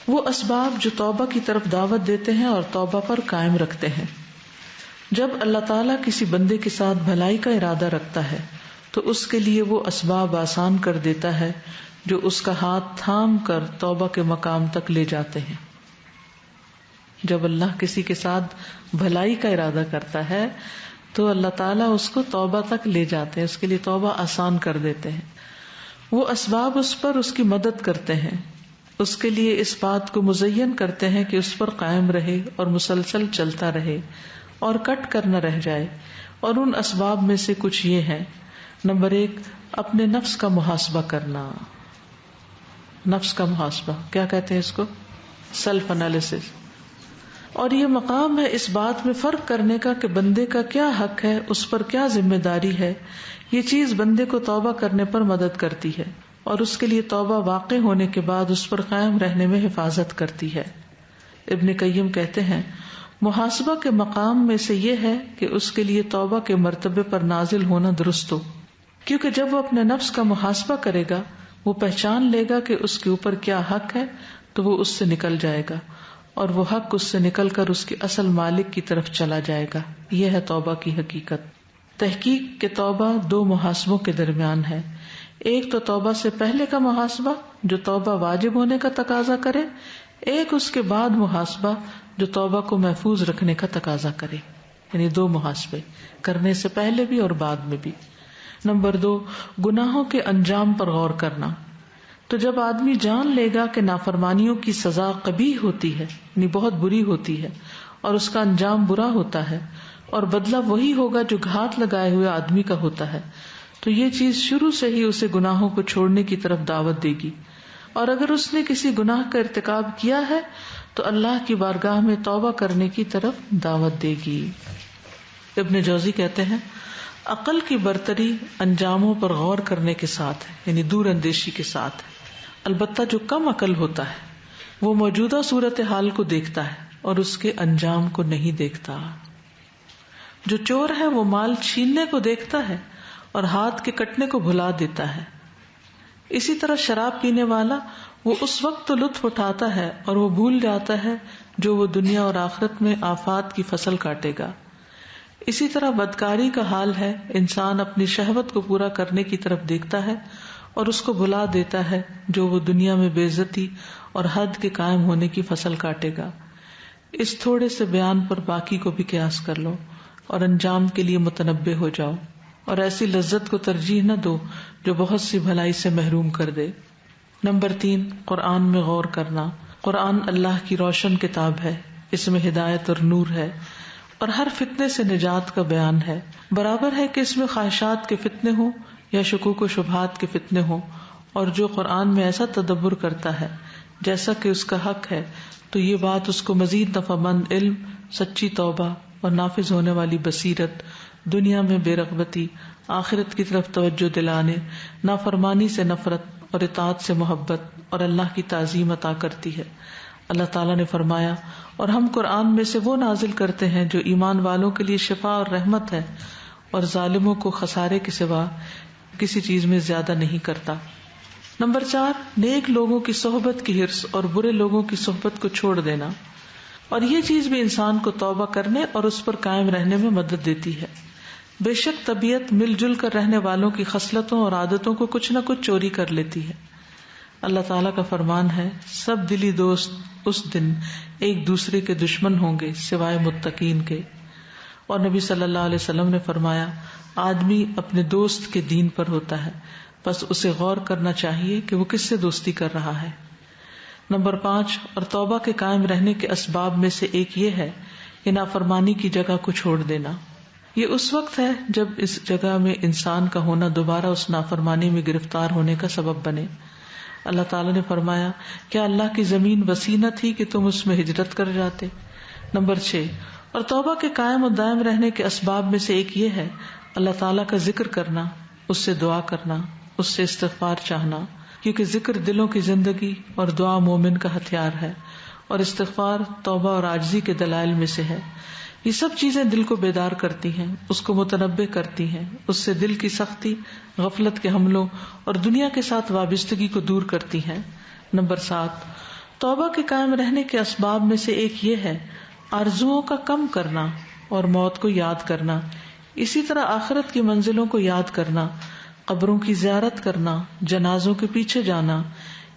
وہ اسباب جو توبہ کی طرف دعوت دیتے ہیں اور توبہ پر قائم رکھتے ہیں. جب اللہ تعالیٰ کسی بندے کے ساتھ بھلائی کا ارادہ رکھتا ہے تو اس کے لیے وہ اسباب آسان کر دیتا ہے جو اس کا ہاتھ تھام کر توبہ کے مقام تک لے جاتے ہیں. جب اللہ کسی کے ساتھ بھلائی کا ارادہ کرتا ہے تو اللہ تعالیٰ اس کو توبہ تک لے جاتے ہیں، اس کے لیے توبہ آسان کر دیتے ہیں. وہ اسباب اس پر اس کی مدد کرتے ہیں، اس کے لیے اس بات کو مزین کرتے ہیں کہ اس پر قائم رہے اور مسلسل چلتا رہے اور کٹ کر نہ رہ جائے. اور ان اسباب میں سے کچھ یہ ہیں. نمبر 1 اپنے نفس کا محاسبہ کرنا. نفس کا محاسبہ کیا کہتے ہیں اس کو؟ Self analysis. اور یہ مقام ہے اس بات میں فرق کرنے کا کہ بندے کا کیا حق ہے، اس پر کیا ذمہ داری ہے. یہ چیز بندے کو توبہ کرنے پر مدد کرتی ہے. اور اس کے لیے توبہ واقع ہونے کے بعد اس پر قائم رہنے میں حفاظت کرتی ہے. ابن قیم کہتے ہیں محاسبہ کے مقام میں سے یہ ہے کہ اس کے لیے توبہ کے مرتبے پر نازل ہونا درست ہو، کیونکہ جب وہ اپنے نفس کا محاسبہ کرے گا وہ پہچان لے گا کہ اس کے اوپر کیا حق ہے تو وہ اس سے نکل جائے گا، اور وہ حق اس سے نکل کر اس کے اصل مالک کی طرف چلا جائے گا. یہ ہے توبہ کی حقیقت. تحقیق کہ توبہ دو محاسبوں کے درمیان ہے. ایک تو توبہ سے پہلے کا محاسبہ جو توبہ واجب ہونے کا تقاضا کرے، ایک اس کے بعد محاسبہ جو توبہ کو محفوظ رکھنے کا تقاضا کرے. یعنی دو محاسبے، کرنے سے پہلے بھی اور بعد میں بھی. نمبر 2، گناہوں کے انجام پر غور کرنا. تو جب آدمی جان لے گا کہ نافرمانیوں کی سزا قبیح ہوتی ہے، یعنی بہت بری ہوتی ہے، اور اس کا انجام برا ہوتا ہے، اور بدلہ وہی ہوگا جو گھات لگائے ہوئے آدمی کا ہوتا ہے، تو یہ چیز شروع سے ہی اسے گناہوں کو چھوڑنے کی طرف دعوت دے گی. اور اگر اس نے کسی گناہ کا ارتکاب کیا ہے تو اللہ کی بارگاہ میں توبہ کرنے کی طرف دعوت دے گی. ابن جوزی کہتے ہیں عقل کی برتری انجاموں پر غور کرنے کے ساتھ ہے، یعنی دور اندیشی کے ساتھ ہے. البتہ جو کم عقل ہوتا ہے وہ موجودہ صورتحال کو دیکھتا ہے اور اس کے انجام کو نہیں دیکھتا. جو چور ہے وہ مال چھیننے کو دیکھتا ہے اور ہاتھ کے کٹنے کو بھلا دیتا ہے. اسی طرح شراب پینے والا وہ اس وقت تو لطف اٹھاتا ہے اور وہ بھول جاتا ہے جو وہ دنیا اور آخرت میں آفات کی فصل کاٹے گا. اسی طرح بدکاری کا حال ہے، انسان اپنی شہوت کو پورا کرنے کی طرف دیکھتا ہے اور اس کو بھلا دیتا ہے جو وہ دنیا میں بے عزتی اور حد کے قائم ہونے کی فصل کاٹے گا. اس تھوڑے سے بیان پر باقی کو بھی قیاس کر لو اور انجام کے لیے متنبہ ہو جاؤ، اور ایسی لذت کو ترجیح نہ دو جو بہت سی بھلائی سے محروم کر دے. نمبر 3، قرآن میں غور کرنا. قرآن اللہ کی روشن کتاب ہے، اس میں ہدایت اور نور ہے اور ہر فتنے سے نجات کا بیان ہے. برابر ہے کہ اس میں خواہشات کے فتنے ہوں یا شکوک و شبہات کے فتنے ہوں، اور جو قرآن میں ایسا تدبر کرتا ہے جیسا کہ اس کا حق ہے تو یہ بات اس کو مزید نفع مند علم، سچی توبہ اور نافذ ہونے والی بصیرت، دنیا میں بے رغبتی، آخرت کی طرف توجہ دلانے، نافرمانی سے نفرت اور اطاعت سے محبت اور اللہ کی تعظیم عطا کرتی ہے. اللہ تعالیٰ نے فرمایا اور ہم قرآن میں سے وہ نازل کرتے ہیں جو ایمان والوں کے لیے شفا اور رحمت ہے اور ظالموں کو خسارے کے سوا کسی چیز میں زیادہ نہیں کرتا. نمبر 4، نیک لوگوں کی صحبت کی حرص اور برے لوگوں کی صحبت کو چھوڑ دینا. اور یہ چیز بھی انسان کو توبہ کرنے اور اس پر قائم رہنے میں مدد دیتی ہے. بے شک طبیعت مل جل کر رہنے والوں کی خصلتوں اور عادتوں کو کچھ نہ کچھ چوری کر لیتی ہے. اللہ تعالیٰ کا فرمان ہے سب دلی دوست اس دن ایک دوسرے کے دشمن ہوں گے سوائے متقین کے. اور نبی صلی اللہ علیہ وسلم نے فرمایا آدمی اپنے دوست کے دین پر ہوتا ہے، بس اسے غور کرنا چاہیے کہ وہ کس سے دوستی کر رہا ہے. نمبر 5، اور توبہ کے قائم رہنے کے اسباب میں سے ایک یہ ہے کہ نافرمانی کی جگہ کو چھوڑ دینا. یہ اس وقت ہے جب اس جگہ میں انسان کا ہونا دوبارہ اس نافرمانی میں گرفتار ہونے کا سبب بنے. اللہ تعالیٰ نے فرمایا کیا اللہ کی زمین وسیع نہ تھی کہ تم اس میں ہجرت کر جاتے. نمبر 6، اور توبہ کے قائم و دائم رہنے کے اسباب میں سے ایک یہ ہے اللہ تعالیٰ کا ذکر کرنا، اس سے دعا کرنا، اس سے استغفار چاہنا، کیونکہ ذکر دلوں کی زندگی اور دعا مومن کا ہتھیار ہے، اور استغفار توبہ اور عاجزی کے دلائل میں سے ہے. یہ سب چیزیں دل کو بیدار کرتی ہیں، اس کو متنبہ کرتی ہیں، اس سے دل کی سختی، غفلت کے حملوں اور دنیا کے ساتھ وابستگی کو دور کرتی ہیں. نمبر 7، توبہ کے قائم رہنے کے اسباب میں سے ایک یہ ہے آرزوؤں کا کم کرنا اور موت کو یاد کرنا. اسی طرح آخرت کی منزلوں کو یاد کرنا، قبروں کی زیارت کرنا، جنازوں کے پیچھے جانا.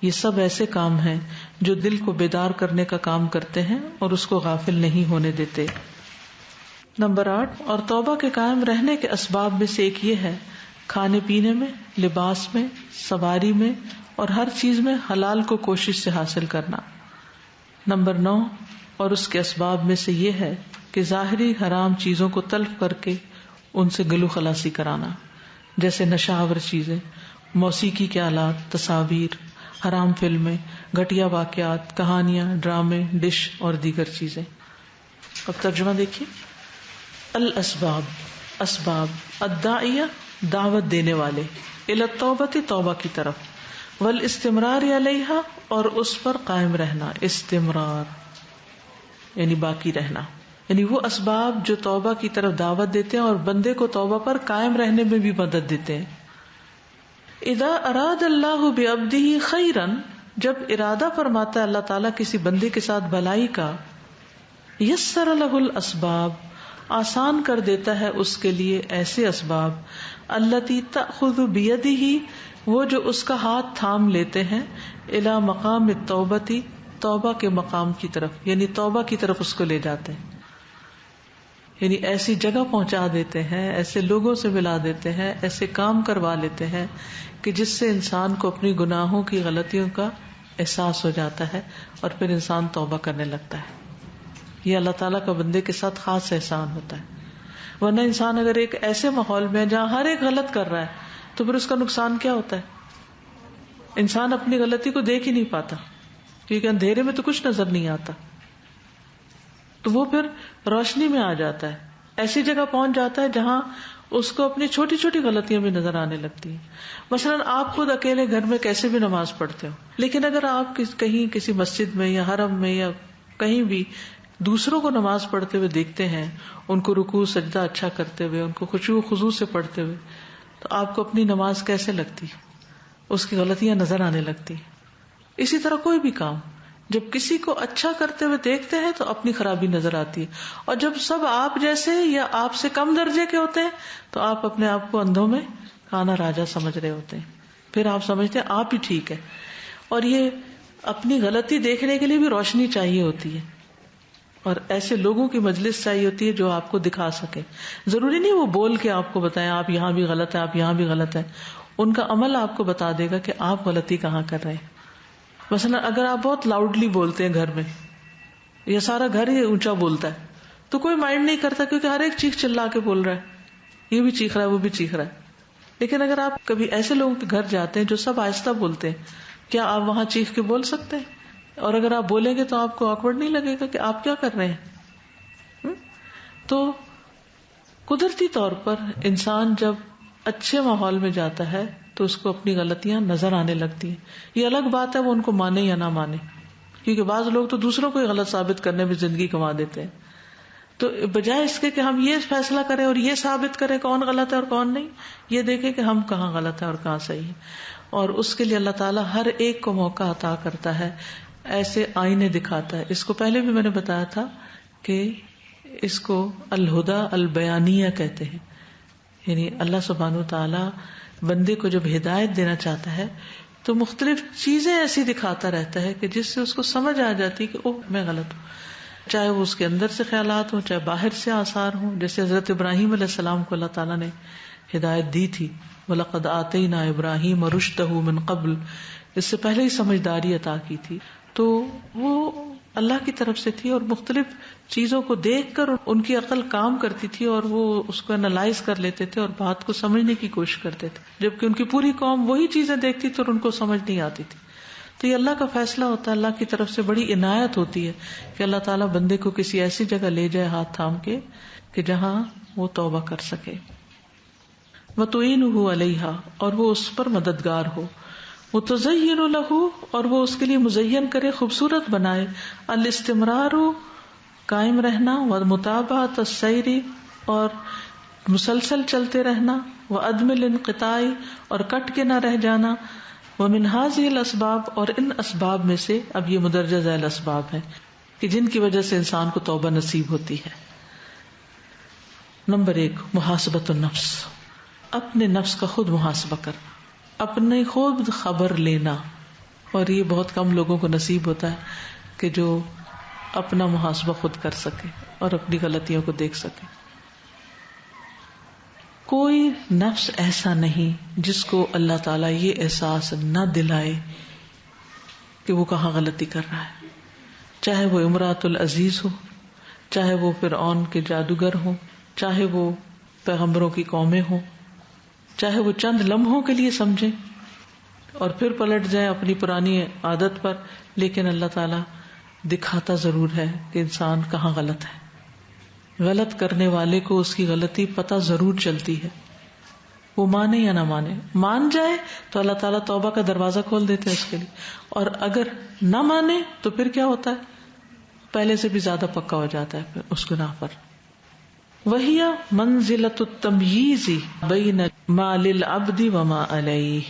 یہ سب ایسے کام ہیں جو دل کو بیدار کرنے کا کام کرتے ہیں اور اس کو غافل نہیں ہونے دیتے. نمبر 8، اور توبہ کے قائم رہنے کے اسباب میں سے ایک یہ ہے کھانے پینے میں، لباس میں، سواری میں اور ہر چیز میں حلال کو کوشش سے حاصل کرنا. نمبر 9، اور اس کے اسباب میں سے یہ ہے کہ ظاہری حرام چیزوں کو تلف کر کے ان سے گلو خلاصی کرانا، جیسے نشہ آور چیزیں، موسیقی کے آلات، تصاویر، حرام فلمیں، گھٹیا واقعات، کہانیاں، ڈرامے، ڈش اور دیگر چیزیں. اب ترجمہ دیکھیے. الاسباب، اسباب، الداعیہ، دعوت دینے والے، الی التوبہ، توبہ کی طرف، والاستمرار علیہا، اور اس پر قائم رہنا، استمرار یعنی باقی رہنا، یعنی وہ اسباب جو توبہ کی طرف دعوت دیتے ہیں اور بندے کو توبہ پر قائم رہنے میں بھی مدد دیتے ہیں. اذا اراد اللہ بعبدہ خیرا، جب ارادہ فرماتا ہے اللہ تعالیٰ کسی بندے کے ساتھ بھلائی کا، یسر لہ الاسباب، آسان کر دیتا ہے اس کے لیے ایسے اسباب، التی تأخذ بیدہ، وہ جو اس کا ہاتھ تھام لیتے ہیں، الی مقام التوبۃ، توبہ کے مقام کی طرف، یعنی توبہ کی طرف اس کو لے جاتے ہیں، یعنی ایسی جگہ پہنچا دیتے ہیں، ایسے لوگوں سے ملا دیتے ہیں، ایسے کام کروا لیتے ہیں کہ جس سے انسان کو اپنی گناہوں کی غلطیوں کا احساس ہو جاتا ہے اور پھر انسان توبہ کرنے لگتا ہے. یہ اللہ تعالیٰ کا بندے کے ساتھ خاص احسان ہوتا ہے. ورنہ انسان اگر ایک ایسے ماحول میں جہاں ہر ایک غلط کر رہا ہے تو پھر اس کا نقصان کیا ہوتا ہے؟ انسان اپنی غلطی کو دیکھ ہی نہیں پاتا، کیونکہ اندھیرے میں تو کچھ نظر نہیں آتا، تو وہ پھر روشنی میں آ جاتا ہے، ایسی جگہ پہنچ جاتا ہے جہاں اس کو اپنی چھوٹی چھوٹی غلطیاں بھی نظر آنے لگتی ہیں. مثلاً آپ خود اکیلے گھر میں کیسے بھی نماز پڑھتے ہو، لیکن اگر آپ کہیں کسی مسجد میں یا حرم میں یا کہیں بھی دوسروں کو نماز پڑھتے ہوئے دیکھتے ہیں، ان کو رکوع سجدہ اچھا کرتے ہوئے، ان کو خشوع و خضوع سے پڑھتے ہوئے، تو آپ کو اپنی نماز کیسے لگتی؟ اس کی غلطیاں نظر آنے لگتی. اسی طرح کوئی بھی کام جب کسی کو اچھا کرتے ہوئے دیکھتے ہیں تو اپنی خرابی نظر آتی ہے، اور جب سب آپ جیسے یا آپ سے کم درجے کے ہوتے ہیں تو آپ اپنے آپ کو اندھوں میں کانا راجا سمجھ رہے ہوتے ہیں، پھر آپ سمجھتے ہیں آپ ہی ٹھیک ہے. اور یہ اپنی غلطی دیکھنے کے لیے بھی روشنی چاہیے ہوتی ہے، اور ایسے لوگوں کی مجلس چاہیے ہوتی ہے جو آپ کو دکھا سکے. ضروری نہیں وہ بول کے آپ کو بتائیں آپ یہاں بھی غلط ہے، آپ یہاں بھی غلط ہے، ان کا عمل آپ کو بتا دے گا کہ آپ غلطی کہاں کر رہے ہیں. مثلا اگر آپ بہت لاؤڈلی بولتے ہیں گھر میں، یا سارا گھر ہی اونچا بولتا ہے، تو کوئی مائنڈ نہیں کرتا کیونکہ ہر ایک چیخ چلا کے بول رہا ہے، یہ بھی چیخ رہا ہے وہ بھی چیخ رہا ہے. لیکن اگر آپ کبھی ایسے لوگوں کے گھر جاتے ہیں جو سب آہستہ بولتے ہیں، کیا آپ وہاں چیخ کے بول سکتے ہیں؟ اور اگر آپ بولیں گے تو آپ کو آکورڈ نہیں لگے گا کہ آپ کیا کر رہے ہیں؟ تو قدرتی طور پر انسان جب اچھے ماحول میں جاتا ہے تو اس کو اپنی غلطیاں نظر آنے لگتی ہیں. یہ الگ بات ہے وہ ان کو مانے یا نہ مانے، کیونکہ بعض لوگ تو دوسروں کو غلط ثابت کرنے میں زندگی گنوا دیتے ہیں. تو بجائے اس کے کہ ہم یہ فیصلہ کریں اور یہ ثابت کریں کون غلط ہے اور کون نہیں، یہ دیکھیں کہ ہم کہاں غلط ہیں اور کہاں صحیح ہے. اور اس کے لیے اللہ تعالیٰ ہر ایک کو موقع عطا کرتا ہے، ایسے آئینے دکھاتا ہے. اس کو پہلے بھی میں نے بتایا تھا کہ اس کو الہدا البیانیہ کہتے ہیں، یعنی اللہ سبحانہ وتعالیٰ بندے کو جب ہدایت دینا چاہتا ہے تو مختلف چیزیں ایسی دکھاتا رہتا ہے کہ جس سے اس کو سمجھ آ جاتی کہ اوہ میں غلط ہوں، چاہے وہ اس کے اندر سے خیالات ہوں چاہے باہر سے آثار ہوں. جیسے حضرت ابراہیم علیہ السلام کو اللہ تعالیٰ نے ہدایت دی تھی، وَلَقَدْ آتَيْنَا إِبْرَاهِيمَ رُشْدَهُ مِنْ قَبْلُ، اس سے پہلے ہی سمجھداری عطا کی تھی. تو وہ اللہ کی طرف سے تھی اور مختلف چیزوں کو دیکھ کر ان کی عقل کام کرتی تھی اور وہ اس کو انالائز کر لیتے تھے اور بات کو سمجھنے کی کوشش کرتے تھے، جبکہ ان کی پوری قوم وہی چیزیں دیکھتی تھی اور ان کو سمجھ نہیں آتی تھی. تو یہ اللہ کا فیصلہ ہوتا ہے، اللہ کی طرف سے بڑی عنایت ہوتی ہے کہ اللہ تعالیٰ بندے کو کسی ایسی جگہ لے جائے ہاتھ تھام کے کہ جہاں وہ توبہ کر سکے. وَتُعِينُهُ عَلَيْهَا، اور وہ اس پر مددگار ہو. وَتُزَيِّنُ لَهُ، اور وہ اس کے لیے مزین کرے، خوبصورت بنائے. الاستمرار، قائم رہنا. وَمُتَابَعَةُ السَّيْرِ، اور مسلسل چلتے رہنا. وَعَدْمِ الانقطاع، اور کٹ کے نہ رہ جانا. وَمِنْ هَذِهِ الْأَسْبَابِ، اور ان اسباب میں سے، اب یہ مدرجہ ذیل اسباب ہیں کہ جن کی وجہ سے انسان کو توبہ نصیب ہوتی ہے. نمبر 1، محاسبۃ النفس، اپنے نفس کا خود محاسبہ کرنا، اپنے خود خبر لینا. اور یہ بہت کم لوگوں کو نصیب ہوتا ہے کہ جو اپنا محاسبہ خود کر سکے اور اپنی غلطیوں کو دیکھ سکے. کوئی نفس ایسا نہیں جس کو اللہ تعالیٰ یہ احساس نہ دلائے کہ وہ کہاں غلطی کر رہا ہے، چاہے وہ امراۃ العزیز ہو، چاہے وہ فرعون کے جادوگر ہوں، چاہے وہ پیغمبروں کی قومیں ہوں، چاہے وہ چند لمحوں کے لیے سمجھیں اور پھر پلٹ جائیں اپنی پرانی عادت پر، لیکن اللہ تعالیٰ دکھاتا ضرور ہے کہ انسان کہاں غلط ہے. غلط کرنے والے کو اس کی غلطی پتہ ضرور چلتی ہے. وہ مانے یا نہ مانے. مان جائے تو اللہ تعالیٰ توبہ کا دروازہ کھول دیتے ہیں اس کے لیے, اور اگر نہ مانے تو پھر کیا ہوتا ہے, پہلے سے بھی زیادہ پکا ہو جاتا ہے پھر اس گناہ پر. وَهِيَ مَنزِلَةُ التَّمْيِيزِ بَيْنَ مَا لِلْعَبْدِ وَمَا عَلَيْهِ,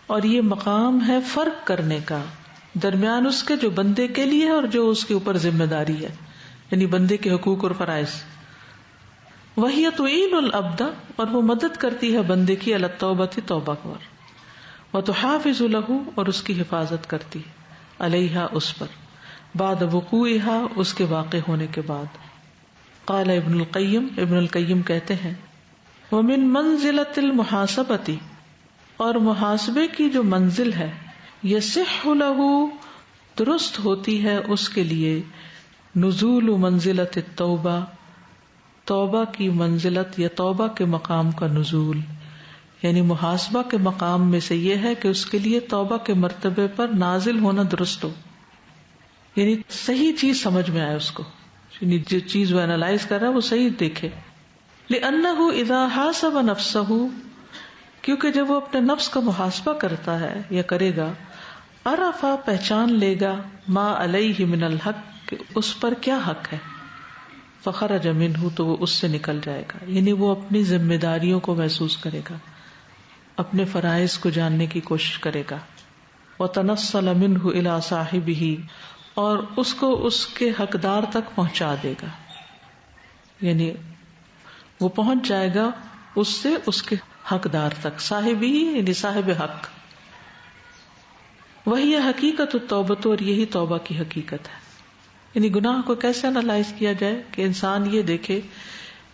اور یہ مقام ہے فرق کرنے کا درمیان اس کے جو بندے کے لیے اور جو اس کے اوپر ذمہ داری ہے, یعنی بندے کے حقوق اور فرائض. وَهِيَ تُعِينُ الْعَبْدَ, اور وہ مدد کرتی ہے بندے کی علی التوبۃ توبہ پر, وَتُحَافِظُ لَهُ, اور اس کی حفاظت کرتی ہے علیہا اس پر, بعد وقوعها اس کے واقع ہونے کے بعد. قال ابن القیم کہتے ہیں وَمِن مَنزِلَةِ الْمُحَاسَبَةِ, اور محاسبے کی جو منزل ہے, یصح لَهُ, درست ہوتی ہے اس کے لیے, نزول منزلۃ التوبہ, توبہ کی منزلت یا توبہ کے مقام کا نزول. یعنی محاسبہ کے مقام میں سے یہ ہے کہ اس کے لیے توبہ کے مرتبے پر نازل ہونا درست ہو, یعنی صحیح چیز سمجھ میں آئے اس کو, یعنی جو چیز وہ انالائز کر رہا ہے وہ صحیح دیکھے. لِأَنَّهُ إِذَا حَاسَبَ نَفْسَهُ, کیونکہ جب وہ اپنے نفس کا محاسبہ کرتا ہے یا کرے گا, عرفا, پہچان لے گا, ما علیہ من الحق, کہ اس پر کیا حق ہے, فخرج منہ, تو وہ اس سے نکل جائے گا, یعنی وہ اپنی ذمہ داریوں کو محسوس کرے گا, اپنے فرائض کو جاننے کی کوشش کرے گا. وتنصل منہ الی صاحبہ, اور اس کو اس کے حقدار تک پہنچا دے گا, یعنی وہ پہنچ جائے گا اس سے اس کے حقدار تک, صاحب ہی یعنی صاحب حق. وہی حقیقت التوبۃ, اور یہی توبہ کی حقیقت ہے. یعنی گناہ کو کیسے انالائز کیا جائے کہ انسان یہ دیکھے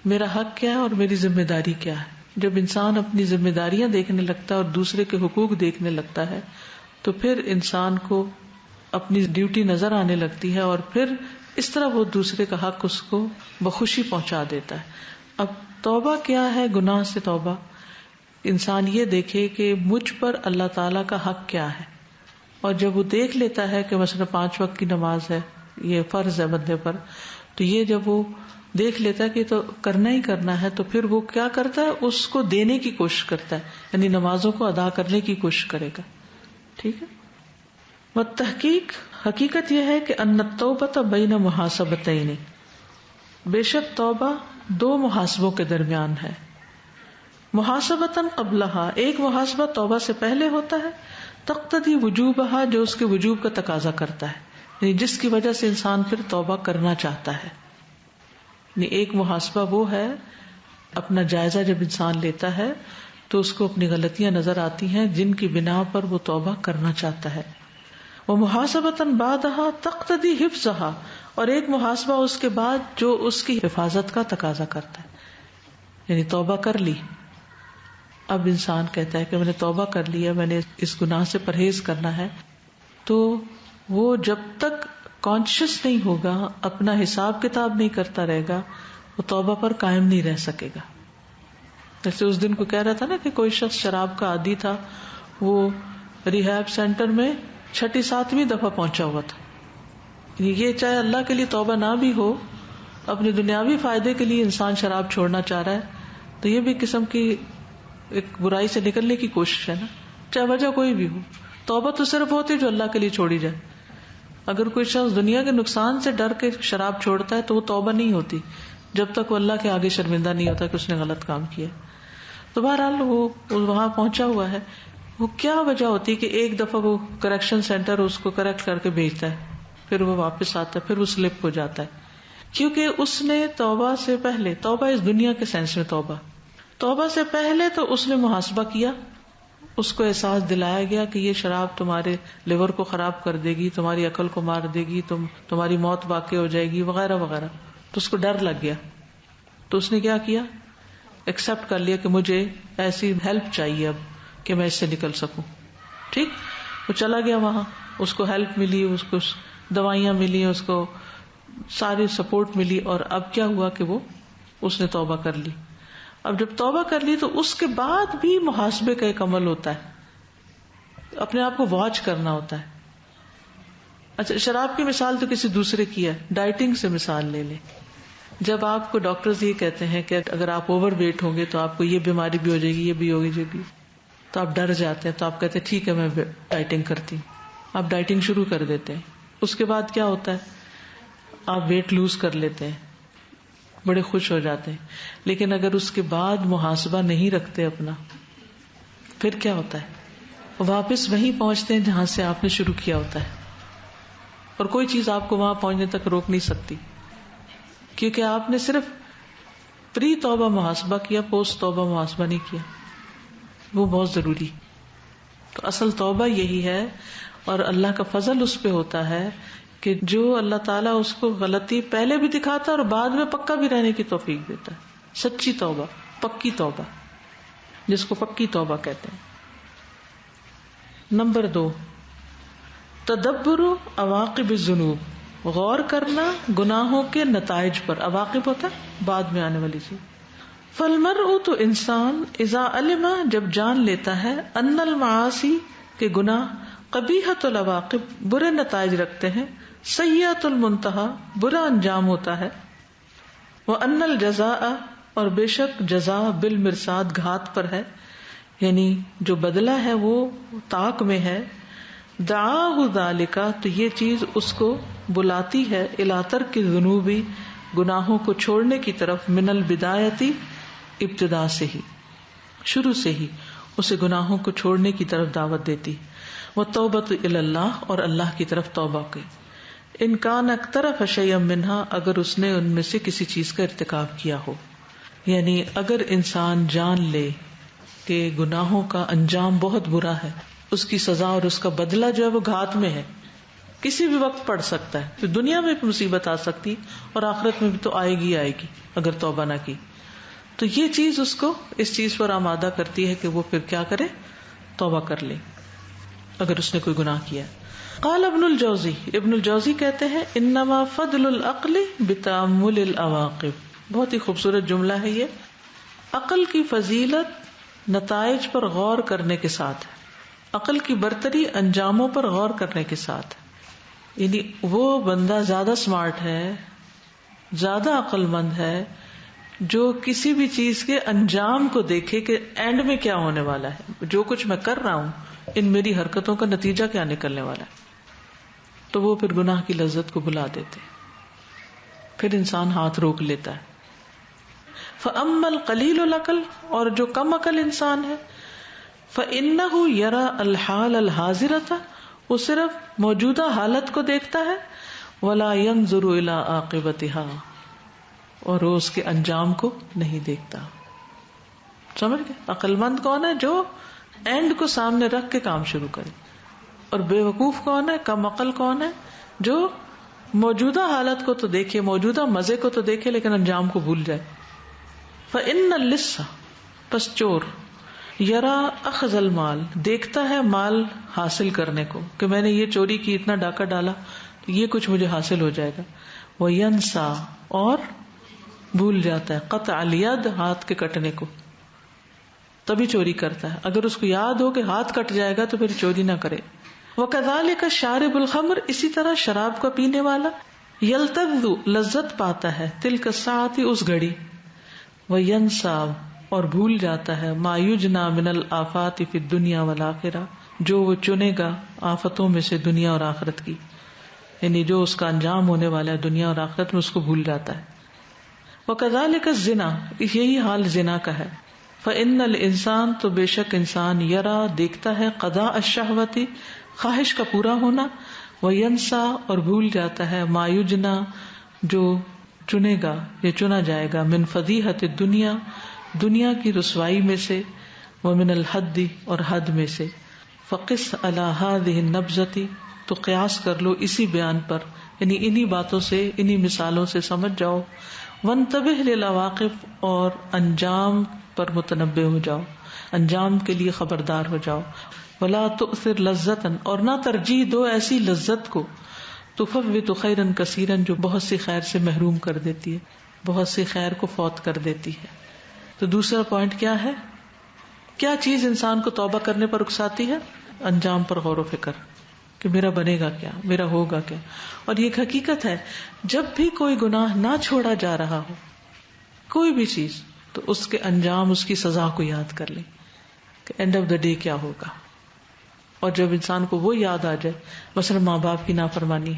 میرا حق کیا ہے اور میری ذمہ داری کیا ہے. جب انسان اپنی ذمہ داریاں دیکھنے لگتا ہے اور دوسرے کے حقوق دیکھنے لگتا ہے تو پھر انسان کو اپنی ڈیوٹی نظر آنے لگتی ہے, اور پھر اس طرح وہ دوسرے کا حق اس کو بخوشی پہنچا دیتا ہے. اب توبہ کیا ہے, گناہ سے توبہ, انسان یہ دیکھے کہ مجھ پر اللہ تعالیٰ کا حق کیا ہے, اور جب وہ دیکھ لیتا ہے کہ مثلا 5 وقت کی نماز ہے, یہ فرض ہے بندے پر, تو یہ جب وہ دیکھ لیتا ہے کہ تو کرنا ہی کرنا ہے, تو پھر وہ کیا کرتا ہے, اس کو دینے کی کوشش کرتا ہے, یعنی نمازوں کو ادا کرنے کی کوشش کرے گا. ٹھیک ہے. والتحقیق, حقیقت یہ ہے کہ ان التوبۃ بین محاسبتین, بے شک توبہ 2 محاسبوں کے درمیان ہے. محاسبتاً قبلہا, ایک محاسبہ توبہ سے پہلے ہوتا ہے, تقتضی وجوبہا, جو اس کے وجوب کا تقاضا کرتا ہے, یعنی جس کی وجہ سے انسان پھر توبہ کرنا چاہتا ہے. یعنی ایک محاسبہ وہ ہے, اپنا جائزہ جب انسان لیتا ہے تو اس کو اپنی غلطیاں نظر آتی ہیں جن کی بنا پر وہ توبہ کرنا چاہتا ہے. ومحاسبتاً بعدہا تقتضی حفظہا, اور ایک محاسبہ اس کے بعد جو اس کی حفاظت کا تقاضا کرتا ہے, یعنی توبہ کر لی, اب انسان کہتا ہے کہ میں نے توبہ کر لی ہے, میں نے اس گناہ سے پرہیز کرنا ہے, تو وہ جب تک کانشیس نہیں ہوگا, اپنا حساب کتاب نہیں کرتا رہے گا, وہ توبہ پر قائم نہیں رہ سکے گا. جیسے اس دن کو کہہ رہا تھا نا کہ کوئی شخص شراب کا عادی تھا, وہ ریہیب سینٹر میں 6-7ویں دفعہ پہنچا ہوا تھا. یہ چاہے اللہ کے لیے توبہ نہ بھی ہو, اپنے دنیاوی فائدے کے لیے انسان شراب چھوڑنا چاہ رہا ہے, تو یہ بھی قسم کی ایک برائی سے نکلنے کی کوشش ہے نا, چاہے وجہ کوئی بھی ہو. توبہ تو صرف ہوتی ہے جو اللہ کے لیے چھوڑی جائے. اگر کوئی شخص دنیا کے نقصان سے ڈر کے شراب چھوڑتا ہے تو وہ توبہ نہیں ہوتی جب تک وہ اللہ کے آگے شرمندہ نہیں ہوتا کہ اس نے غلط کام کیا. تو بہرحال وہ وہاں پہنچا ہوا ہے. وہ کیا وجہ ہوتی کہ ایک دفعہ وہ کریکشن سینٹر اس کو کریکٹ کر کے بھیجتا ہے, پھر وہ واپس آتا ہے, پھر وہ سلپ ہو جاتا ہے, کیونکہ اس نے توبہ سے پہلے, توبہ اس دنیا کے سینس میں توبہ سے پہلے تو اس نے محاسبہ کیا, اس کو احساس دلایا گیا کہ یہ شراب تمہارے لیور کو خراب کر دے گی, تمہاری عقل کو مار دے گی, تمہاری موت واقع ہو جائے گی وغیرہ وغیرہ. تو اس کو ڈر لگ گیا, تو اس نے کیا کیا, ایکسپٹ کر لیا کہ مجھے ایسی ہیلپ چاہیے اب کہ میں اس سے نکل سکوں. ٹھیک, وہ چلا گیا وہاں, اس کو ہیلپ ملی, اس کو دوائیاں ملی, اس کو ساری سپورٹ ملی, اور اب کیا ہوا کہ اس نے توبہ کر لی. اب جب توبہ کر لی تو اس کے بعد بھی محاسبے کا ایک عمل ہوتا ہے, اپنے آپ کو واچ کرنا ہوتا ہے. اچھا, شراب کی مثال تو کسی دوسرے کی ہے, ڈائٹنگ سے مثال لے لیں. جب آپ کو ڈاکٹرز یہ کہتے ہیں کہ اگر آپ اوور ویٹ ہوں گے تو آپ کو یہ بیماری بھی ہو جائے گی، یہ بھی ہوگی، یہ بھی، تو آپ ڈر جاتے ہیں، تو آپ کہتے ہیں ٹھیک ہے میں ڈائٹنگ کرتی ہوں، آپ ڈائٹنگ شروع کر دیتے ہیں. اس کے بعد کیا ہوتا ہے؟ آپ ویٹ لوز کر لیتے ہیں، بڑے خوش ہو جاتے ہیں. لیکن اگر اس کے بعد محاسبہ نہیں رکھتے اپنا، پھر کیا ہوتا ہے؟ واپس وہیں پہنچتے ہیں جہاں سے آپ نے شروع کیا ہوتا ہے، اور کوئی چیز آپ کو وہاں پہنچنے تک روک نہیں سکتی، کیونکہ آپ نے صرف پری توبہ محاسبہ کیا، پوسٹ توبہ محاسبہ نہیں کیا. وہ بہت ضروری. تو اصل توبہ یہی ہے، اور اللہ کا فضل اس پہ ہوتا ہے کہ جو اللہ تعالیٰ اس کو غلطی پہلے بھی دکھاتا ہے اور بعد میں پکا بھی رہنے کی توفیق دیتا ہے. سچی توبہ، پکی توبہ، جس کو پکی توبہ کہتے ہیں. نمبر 2، تدبر عواقب الذنوب، غور کرنا گناہوں کے نتائج پر. عواقب ہوتا ہے بعد میں آنے والی چیز. فالمرء، تو انسان، اذا علم، جب جان لیتا ہے، ان المعاصی، کہ گناہ، قبیحۃ العواقب، برے نتائج رکھتے ہیں، سیئۃ المنتہا، برا انجام ہوتا ہے، وان الجزاء، اور بے شک جزا، بالمرصاد، گھات پر ہے، یعنی جو بدلہ ہے وہ طاق میں ہے. دعاہ ذالک، تو یہ چیز اس کو بلاتی ہے، الی ترک الذنوب، گناہوں کو چھوڑنے کی طرف، من البدایتی، ابتدا سے ہی، شروع سے ہی اسے گناہوں کو چھوڑنے کی طرف دعوت دیتی. والتوبۃ الی اللہ، اور اللہ کی طرف توبہ کی. ان کان اقترف شیئا منہا، اگر اس نے ان میں سے کسی چیز کا ارتکاب کیا ہو. یعنی اگر انسان جان لے کہ گناہوں کا انجام بہت برا ہے، اس کی سزا اور اس کا بدلہ جو ہے وہ گھات میں ہے، کسی بھی وقت پڑ سکتا ہے، تو دنیا میں بھی مصیبت آ سکتی اور آخرت میں بھی تو آئے گی آئے گی اگر توبہ نہ کی. تو یہ چیز اس کو اس چیز پر آمادہ کرتی ہے کہ وہ پھر کیا کرے؟ توبہ کر لے اگر اس نے کوئی گناہ کیا. قال ابن الجوزی، ابن الجوزی کہتے ہیں، انما فضل العقل بتأمل العواقب. بہت ہی خوبصورت جملہ ہے یہ. عقل کی فضیلت نتائج پر غور کرنے کے ساتھ ہے، عقل کی برتری انجاموں پر غور کرنے کے ساتھ. یعنی وہ بندہ زیادہ سمارٹ ہے، زیادہ عقل مند ہے جو کسی بھی چیز کے انجام کو دیکھے کہ اینڈ میں کیا ہونے والا ہے، جو کچھ میں کر رہا ہوں ان میری حرکتوں کا نتیجہ کیا نکلنے والا ہے. تو وہ پھر گناہ کی لذت کو بلا دیتے، پھر انسان ہاتھ روک لیتا ہے. فَأَمَّا الْقَلِيلُ الْعَقْلُ، اور جو کم عقل انسان ہے، فَإِنَّهُ يَرَى الْحَالَ الْحَاضِرَةَ، وہ صرف موجودہ حالت کو دیکھتا ہے، وَلَا يَنظُرُ إِلَىٰ عَاقِبَتِهَا، اور وہ اس کے انجام کو نہیں دیکھتا. سمجھ گئے؟ عقل مند کون ہے؟ جو اینڈ کو سامنے رکھ کے کام شروع کرے. اور بے وقوف کون ہے؟ کم عقل کون ہے؟ جو موجودہ حالت کو تو دیکھے، موجودہ مزے کو تو دیکھے لیکن انجام کو بھول جائے. فَإِنَّ اللِّصَّ، پس چور، یرا اخذ المال، دیکھتا ہے مال حاصل کرنے کو، کہ میں نے یہ چوری کی، اتنا ڈاکہ ڈالا تو یہ کچھ مجھے حاصل ہو جائے گا. وَيَنْسَى، اور بھول جاتا ہے، قطع الید، ہاتھ کے کٹنے کو، تبھی چوری کرتا ہے. اگر اس کو یاد ہو کہ ہاتھ کٹ جائے گا تو پھر چوری نہ کرے. وَكَذَلِكَ شَارِبُ الْخَمْرِ، اسی طرح شراب کا پینے والا، یلتذ، لذت پاتا ہے، تلک الساعۃ، اس گھڑی، وَيَنْسَى، اور بھول جاتا ہے، مَا يُجْنَى مِنَ الْآفَاتِ فِي الدُّنْيَا وَالْآخِرَةِ، جو وہ چنے گا آفتوں میں سے دنیا اور آخرت کی، یعنی جو اس کا انجام ہونے والا ہے دنیا اور آخرت میں، اس کو بھول جاتا ہے. وَكَذَلِكَ الزِّنَا، یہی حال زنا کا ہے. فَإِنَّ الْإِنسَانَ، تو بے شک انسان، یرا، دیکھتا ہے، قضاء الشہوۃ، خواہش کا پورا ہونا، وَيَنْسَى، اور بھول جاتا ہے، مَا يُجْنَى، جو چنے گا یا چنا جائے گا، من فضیحت الدنیا، دنیا کی رسوائی میں سے، ومن الحد، اور حد میں سے. فقس علی ہذہ النبذۃ، تو قیاس کر لو اسی بیان پر، یعنی انہی باتوں سے، انہی مثالوں سے سمجھ جاؤ. وانتبہ للعواقب، اور انجام پر متنبہ ہو جاؤ، انجام کے لیے خبردار ہو جاؤ. ولا تؤثر لذتا، اور نہ ترجیح دو ایسی لذت کو، تفوت خیرا کثیرا، جو بہت سی خیر سے محروم کر دیتی ہے، بہت سی خیر کو فوت کر دیتی ہے. تو دوسرا پوائنٹ کیا ہے؟ کیا چیز انسان کو توبہ کرنے پر اکساتی ہے؟ انجام پر غور و فکر، کہ میرا بنے گا کیا، میرا ہوگا کیا. اور یہ ایک حقیقت ہے، جب بھی کوئی گناہ نہ چھوڑا جا رہا ہو، کوئی بھی چیز، تو اس کے انجام، اس کی سزا کو یاد کر لیں کہ اینڈ آف دا ڈے کیا ہوگا. اور جب انسان کو وہ یاد آ جائے، مثلا ماں باپ کی نافرمانی،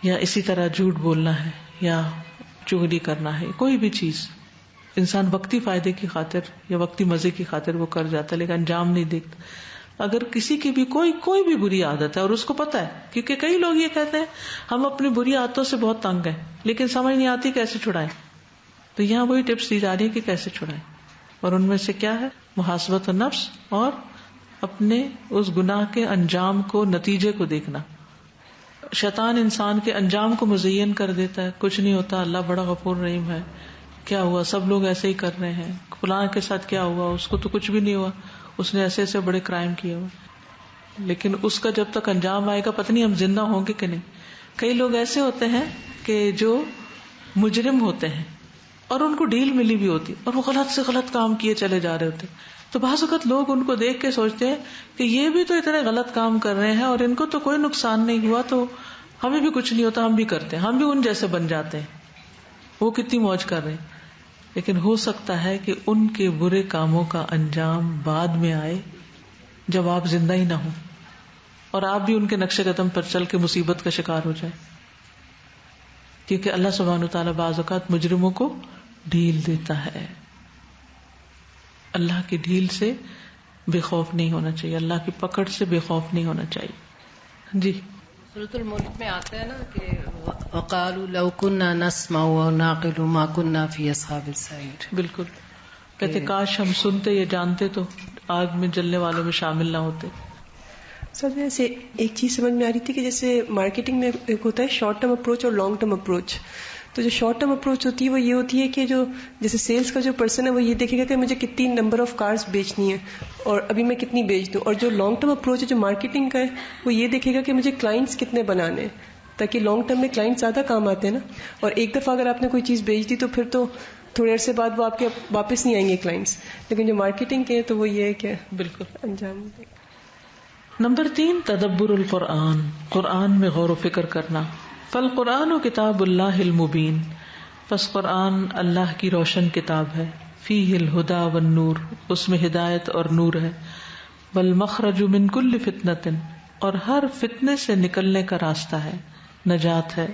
یا اسی طرح جھوٹ بولنا ہے، یا چغلی کرنا ہے، کوئی بھی چیز انسان وقتی فائدے کی خاطر یا وقتی مزے کی خاطر وہ کر جاتا ہے لیکن انجام نہیں دیکھتا. اگر کسی کی بھی کوئی بھی بری عادت ہے اور اس کو پتا ہے، کیونکہ کئی لوگ یہ کہتے ہیں ہم اپنی بری عادتوں سے بہت تنگ ہیں لیکن سمجھ نہیں آتی کیسے چھڑائیں، تو یہاں وہی ٹپس دی جا رہی ہے کہ کیسے چھڑائیں. اور ان میں سے کیا ہے؟ محاسبت النفس، اور اپنے اس گناہ کے انجام کو، نتیجے کو دیکھنا. شیطان انسان کے انجام کو مزین کر دیتا ہے، کچھ نہیں ہوتا، اللہ بڑا غفور رحیم ہے، کیا ہوا، سب لوگ ایسے ہی کر رہے ہیں، فلاں کے ساتھ کیا ہوا، اس کو تو کچھ بھی نہیں ہوا، اس نے ایسے ایسے بڑے کرائم کیے ہوئے. لیکن اس کا جب تک انجام آئے گا پتہ نہیں ہم زندہ ہوں گے کہ نہیں. کئی لوگ ایسے ہوتے ہیں کہ جو مجرم ہوتے ہیں اور ان کو ڈیل ملی بھی ہوتی اور وہ غلط سے غلط کام کیے چلے جا رہے ہوتے، تو بعض اوقات لوگ ان کو دیکھ کے سوچتے ہیں کہ یہ بھی تو اتنے غلط کام کر رہے ہیں اور ان کو تو کوئی نقصان نہیں ہوا، تو ہمیں بھی کچھ نہیں ہوتا، ہم بھی کرتے ہیں، ہم بھی ان جیسے بن جاتے ہیں، وہ کتنی موج کر رہے ہیں. لیکن ہو سکتا ہے کہ ان کے برے کاموں کا انجام بعد میں آئے جب آپ زندہ ہی نہ ہوں، اور آپ بھی ان کے نقش قدم پر چل کے مصیبت کا شکار ہو جائے. کیونکہ اللہ سبحانہ وتعالیٰ بعض اوقات مجرموں کو ڈھیل دیتا ہے. اللہ کی ڈھیل سے بے خوف نہیں ہونا چاہیے، اللہ کی پکڑ سے بے خوف نہیں ہونا چاہیے. جی سورۃ الملک میں آتا ہے نا کہ وقالوا لو كنا نسمع ونعقل ما كنا في اصحاب السعير. بالکل، کہتے کاش ہم سنتے یا جانتے تو آگ میں جلنے والوں میں شامل نہ ہوتے. سر جیسے ایک چیز سمجھ میں آ رہی تھی کہ جیسے مارکیٹنگ میں ایک ہوتا ہے شارٹ ٹرم اپروچ اور لانگ ٹرم اپروچ. تو جو شارٹ ٹرم اپروچ ہوتی ہے وہ یہ ہوتی ہے کہ جو جیسے سیلس کا جو پرسن ہے وہ یہ دیکھے گا کہ مجھے کتنی نمبر آف کارز بیچنی ہے اور ابھی میں کتنی بیچ دوں. اور جو لانگ ٹرم اپروچ ہے جو مارکیٹنگ کا ہے وہ یہ دیکھے گا کہ مجھے کلائنٹس کتنے بنانے ہیں، تاکہ لانگ ٹرم میں کلائنٹ زیادہ کام آتے ہیں نا. اور ایک دفعہ اگر آپ نے کوئی چیز بیچ دی تو پھر تو تھوڑے عرصے بعد وہ آپ کے واپس نہیں آئیں گے کلائنٹس. لیکن جو مارکیٹنگ کے تو وہ یہ ہے کہ بالکل انجام. نمبر 3، تدبر القرآن، قرآن میں غور و فکر کرنا. فالقرآن کتاب اللہ المبین، پس قرآن اللہ کی روشن کتاب ہے. فیہ الہدی والنور، اس میں ہدایت اور نور ہے. والمخرج من کل فتنۃ، اور ہر فتنے سے نکلنے کا راستہ ہے، نجات ہے.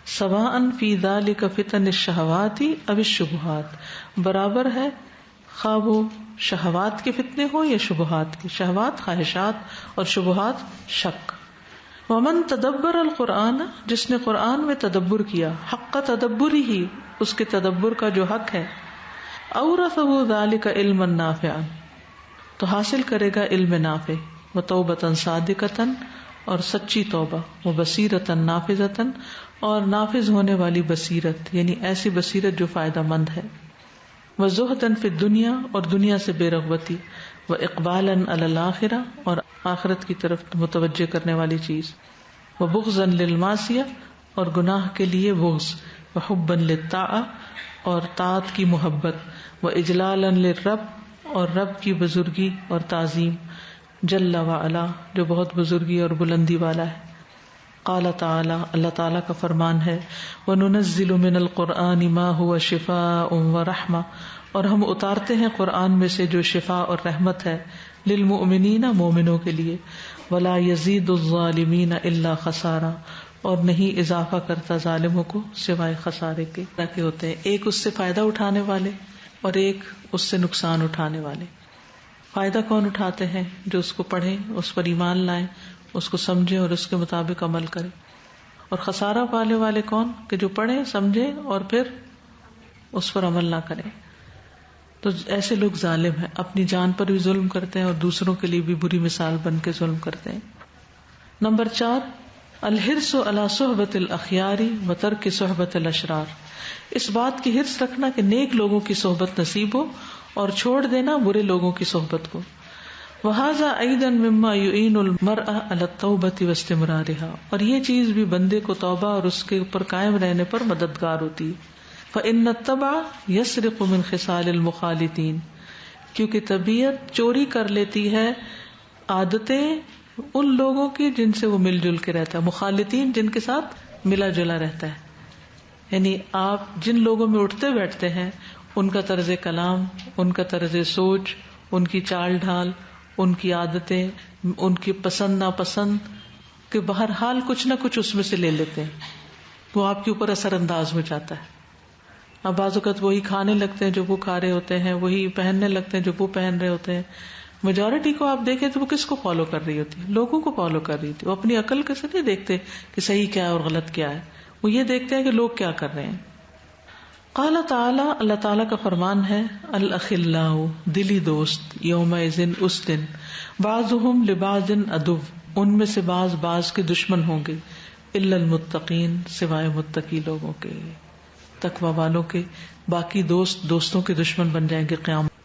سواء فی ذلک فتن الشہوات او الشبہات، برابر ہے خواہ وہ شہوات کے فتنے ہو یا شبہات کے. شہوات خواہشات اور شبہات شک. ومن تدبر القرآن، جس نے قرآن میں تدبر کیا، حق تدبری ہی، اس کے تدبر کا جو حق ہے، اورثہ ذلک علما نافعا، تو حاصل کرے گا علم نافع، وتوبۃ صادقۃ، اور سچی توبہ، وبصیرۃ نافذۃ، اور نافذ ہونے والی بصیرت، یعنی ایسی بصیرت جو فائدہ مند ہے. وزہداً فی الدنیا، اور دنیا سے بے رغبتی. واقبالاً علی الآخرہ، اور آخرت کی طرف متوجہ کرنے والی چیز. وبغضاً للمعصیہ، اور گناہ کے لیے بغض. وحباً للطاعہ، اور طاعت کی محبت. واجلالاً للرب، اور رب کی بزرگی اور تعظیم. جل وعلا، جو بہت بزرگی اور بلندی والا ہے. قال تعالی، اللہ تعالیٰ کا فرمان ہے، وَنُنَزِّلُ مِنَ الْقُرْآنِ مَا هُوَ شِفَاءٌ وَرَحْمَةٌ، اور ہم اتارتے ہیں قرآن میں سے جو شفا اور رحمت ہے، للمؤمنین، مومنوں کے لیے. ولا یزید الظالمین الا خسارا، اور نہیں اضافہ کرتا ظالموں کو سوائے خسارے کے. کہ ہوتے ہیں ایک اس سے فائدہ اٹھانے والے اور ایک اس سے نقصان اٹھانے والے. فائدہ کون اٹھاتے ہیں؟ جو اس کو پڑھیں، اس پر ایمان لائیں، اس کو سمجھیں اور اس کے مطابق عمل کریں. اور خسارہ پانے والے کون؟ کہ جو پڑھیں، سمجھیں اور پھر اس پر عمل نہ کریں. تو ایسے لوگ ظالم ہیں، اپنی جان پر بھی ظلم کرتے ہیں اور دوسروں کے لیے بھی بری مثال بن کے ظلم کرتے ہیں. نمبر 4، الحرص علی صحبت الاخیار وترک صحبت الاشرار، اس بات کی حرص رکھنا کہ نیک لوگوں کی صحبت نصیب ہو اور چھوڑ دینا برے لوگوں کی صحبت کو. وہذا ایضا مما یعین المرء علی التوبۃ واستمرارها، اور یہ چیز بھی بندے کو توبہ اور اس کے اوپر قائم رہنے پر مددگار ہوتی ہے. فإن الطبع يسرق من خصال المخالطین، کیونکہ طبیعت چوری کر لیتی ہے عادتیں ان لوگوں کی جن سے وہ مل جل کے رہتا ہے، مخالطین جن کے ساتھ ملا جلا رہتا ہے. یعنی آپ جن لوگوں میں اٹھتے بیٹھتے ہیں ان کا طرز کلام، ان کا طرز سوچ، ان کی چال ڈھال، ان کی عادتیں، ان کی پسند ناپسند کہ بہرحال کچھ نہ کچھ اس میں سے لے لیتے ہیں. وہ آپ کے اوپر اثر انداز ہو جاتا ہے. اب بعض اوقات وہی کھانے لگتے ہیں جو وہ کھا رہے ہوتے ہیں، وہی پہننے لگتے ہیں جو وہ پہن رہے ہوتے ہیں. میجورٹی کو آپ دیکھیں تو وہ کس کو فالو کر رہی ہوتی ہے؟ لوگوں کو فالو کر رہی ہوتی. وہ اپنی عقل سے نہیں دیکھتے کہ صحیح کیا ہے اور غلط کیا ہے، وہ یہ دیکھتے ہیں کہ لوگ کیا کر رہے ہیں. قال تعالی، اللہ تعالیٰ کا فرمان ہے، الاخلاء دلی دوست، یومئذ اس دن، بعضهم لبعض عدو، ان میں سے بعض کے دشمن ہوں گے، الا المتقین سوائے متقی لوگوں کے، تقوی والوں کے. باقی دوستوں کے دشمن بن جائیں گے قیامت.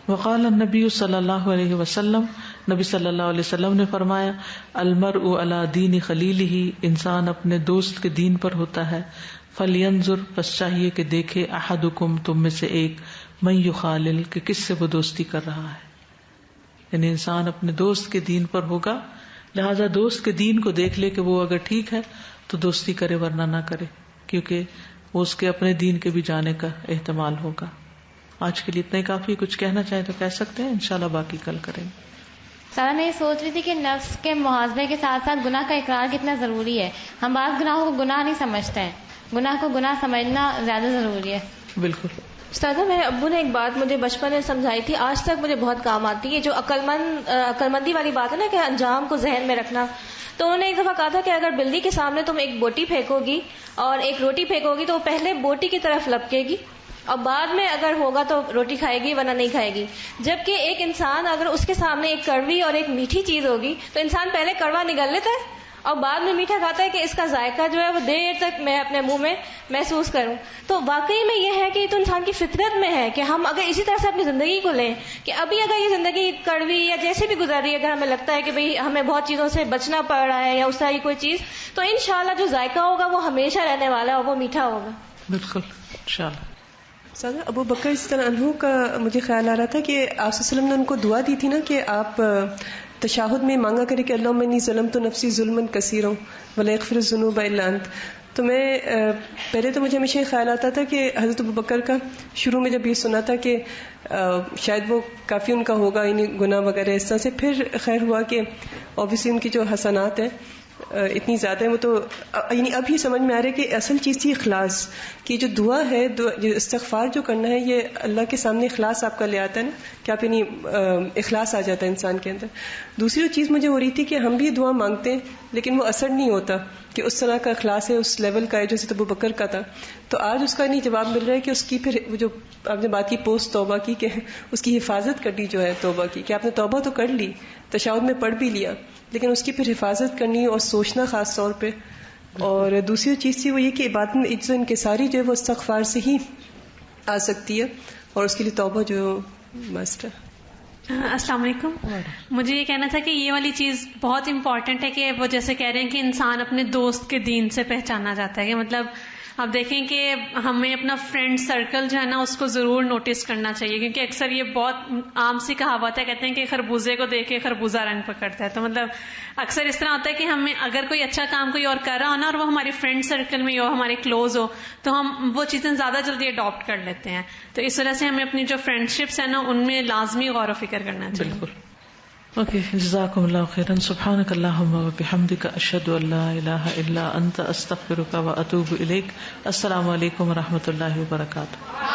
وقال النبی صلی اللہ علیہ وسلم، نبی صلی اللہ علیہ وسلم نے فرمایا، المرء علی دین خلیلہ، انسان اپنے دوست کے دین پر ہوتا ہے. فلینظر، پس چاہیے کہ دیکھے، احدکم، تم میں سے ایک، من یخالل، کہ کس سے وہ دوستی کر رہا ہے. یعنی انسان اپنے دوست کے دین پر ہوگا، لہذا دوست کے دین کو دیکھ لے کہ وہ اگر ٹھیک ہے تو دوستی کرے، ورنہ نہ کرے، کیونکہ وہ اس کے اپنے دین کے بھی جانے کا احتمال ہوگا. آج کے لیے اتنا ہی کافی. کچھ کہنا چاہیں تو کہہ سکتے ہیں، انشاءاللہ باقی کل کریں گے. سارا میں یہ سوچ رہی تھی کہ نفس کے محاسبے کے ساتھ ساتھ گناہ کا اقرار کتنا ضروری ہے. ہم بعض گناہوں کو گناہ نہیں سمجھتے ہیں، گناہ کو گناہ سمجھنا زیادہ ضروری ہے. بالکل. استاذہ، میرے ابو نے ایک بات مجھے بچپن میں سمجھائی تھی، آج تک مجھے بہت کام آتی ہے. جو عقلمندی والی بات ہے نا کہ انجام کو ذہن میں رکھنا. تو انہوں نے ایک دفعہ کہا تھا کہ اگر بلی کے سامنے تم ایک بوٹی پھینکو گی اور ایک روٹی پھینکو گی تو وہ پہلے بوٹی کی طرف لپکے گی اور بعد میں اگر ہوگا تو روٹی کھائے گی ورنہ نہیں کھائے گی. جبکہ ایک انسان اگر اس کے سامنے ایک کڑوی اور ایک میٹھی چیز ہوگی تو انسان پہلے کڑوا نگل لیتا ہے اور بعد میں میٹھا کھاتا ہے کہ اس کا ذائقہ جو ہے وہ دیر تک میں اپنے منہ میں محسوس کروں. تو واقعی میں یہ ہے کہ یہ تو انسان کی فطرت میں ہے کہ ہم اگر اسی طرح سے اپنی زندگی کو لیں کہ ابھی اگر یہ زندگی کڑوی یا جیسے بھی گزر رہی ہے، اگر ہمیں لگتا ہے کہ بھئی ہمیں بہت چیزوں سے بچنا پڑ رہا ہے یا اس طرح کی کوئی چیز، تو انشاءاللہ جو ذائقہ ہوگا وہ ہمیشہ رہنے والا ہے اور وہ میٹھا ہوگا. بالکل انشاءاللہ. سادہ ابو بکر اس طرح عنہ کا مجھے خیال آ رہا تھا کہ آپ صلی اللہ علیہ وسلم نے ان کو دعا دی تھی نا کہ آپ تشہد میں مانگا کرے کہ اللہم انی ظلمت نفسی ظلما کثیرا ولا یغفر الذنوب الا انت. تو میں پہلے تو مجھے ہمیشہ خیال آتا تھا کہ حضرت ابو بکر کا شروع میں جب یہ سنا تھا کہ شاید وہ کافی ان کا ہوگا یعنی گناہ وغیرہ اس طرح سے، پھر خیر ہوا کہ اوبیسلی ان کی جو حسنات ہیں اتنی زیادہ ہے، وہ تو یعنی اب ہی سمجھ میں آ رہا ہے کہ اصل چیز تھی اخلاص، کہ جو دعا ہے، استغفار جو کرنا ہے، یہ اللہ کے سامنے اخلاص آپ کا لے آتا ہے نا کہ آپ یعنی اخلاص آ جاتا ہے انسان کے اندر. دوسری چیز مجھے ہو رہی تھی کہ ہم بھی دعا مانگتے ہیں لیکن وہ اثر نہیں ہوتا کہ اس طرح کا اخلاص ہے، اس لیول کا ہے جو ابو بکر کا تھا. تو آج اس کا نہیں جواب مل رہا ہے کہ اس کی پھر جو آپ نے بات کی پوسٹ توبہ کی، کہ اس کی حفاظت کرنی جو ہے توبہ کی، کہ آپ نے توبہ تو کر لی، تشہد میں پڑھ بھی لیا، لیکن اس کی پھر حفاظت کرنی اور سوچنا خاص طور پہ. اور دوسری چیز تھی وہ یہ کہ عبادت میں عجز و انکساری جو ہے وہ استغفار سے ہی آ سکتی ہے اور اس کے لیے توبہ جو مسٹ ہے. السلام علیکم. مجھے یہ کہنا تھا کہ یہ والی چیز بہت امپورٹنٹ ہے کہ وہ جیسے کہہ رہے ہیں کہ انسان اپنے دوست کے دین سے پہچانا جاتا ہے، کہ مطلب آپ دیکھیں کہ ہمیں اپنا فرینڈ سرکل جو ہے نا اس کو ضرور نوٹس کرنا چاہیے، کیونکہ اکثر یہ بہت عام سی کہاوت ہے، کہتے ہیں کہ خربوزے کو دیکھ کے خربوزہ رنگ پکڑتا ہے. تو مطلب اکثر اس طرح ہوتا ہے کہ ہمیں اگر کوئی اچھا کام کوئی اور کر رہا ہو نا اور وہ ہمارے فرینڈ سرکل میں ہو، ہمارے کلوز ہو، تو ہم وہ چیزیں زیادہ جلدی اڈاپٹ کر لیتے ہیں. تو اس وجہ سے ہمیں اپنی جو فرینڈ شپس ہیں نا ان میں لازمی غور و فکر کرنا چاہیے. بالکل. اوکے، جزاکم اللہ خیرا. سبحانک اللہم وبحمدک، اشہد ان لا الہ الا انت، استغفرک واتوب الیک. السلام علیکم ورحمۃ اللہ وبرکاتہ.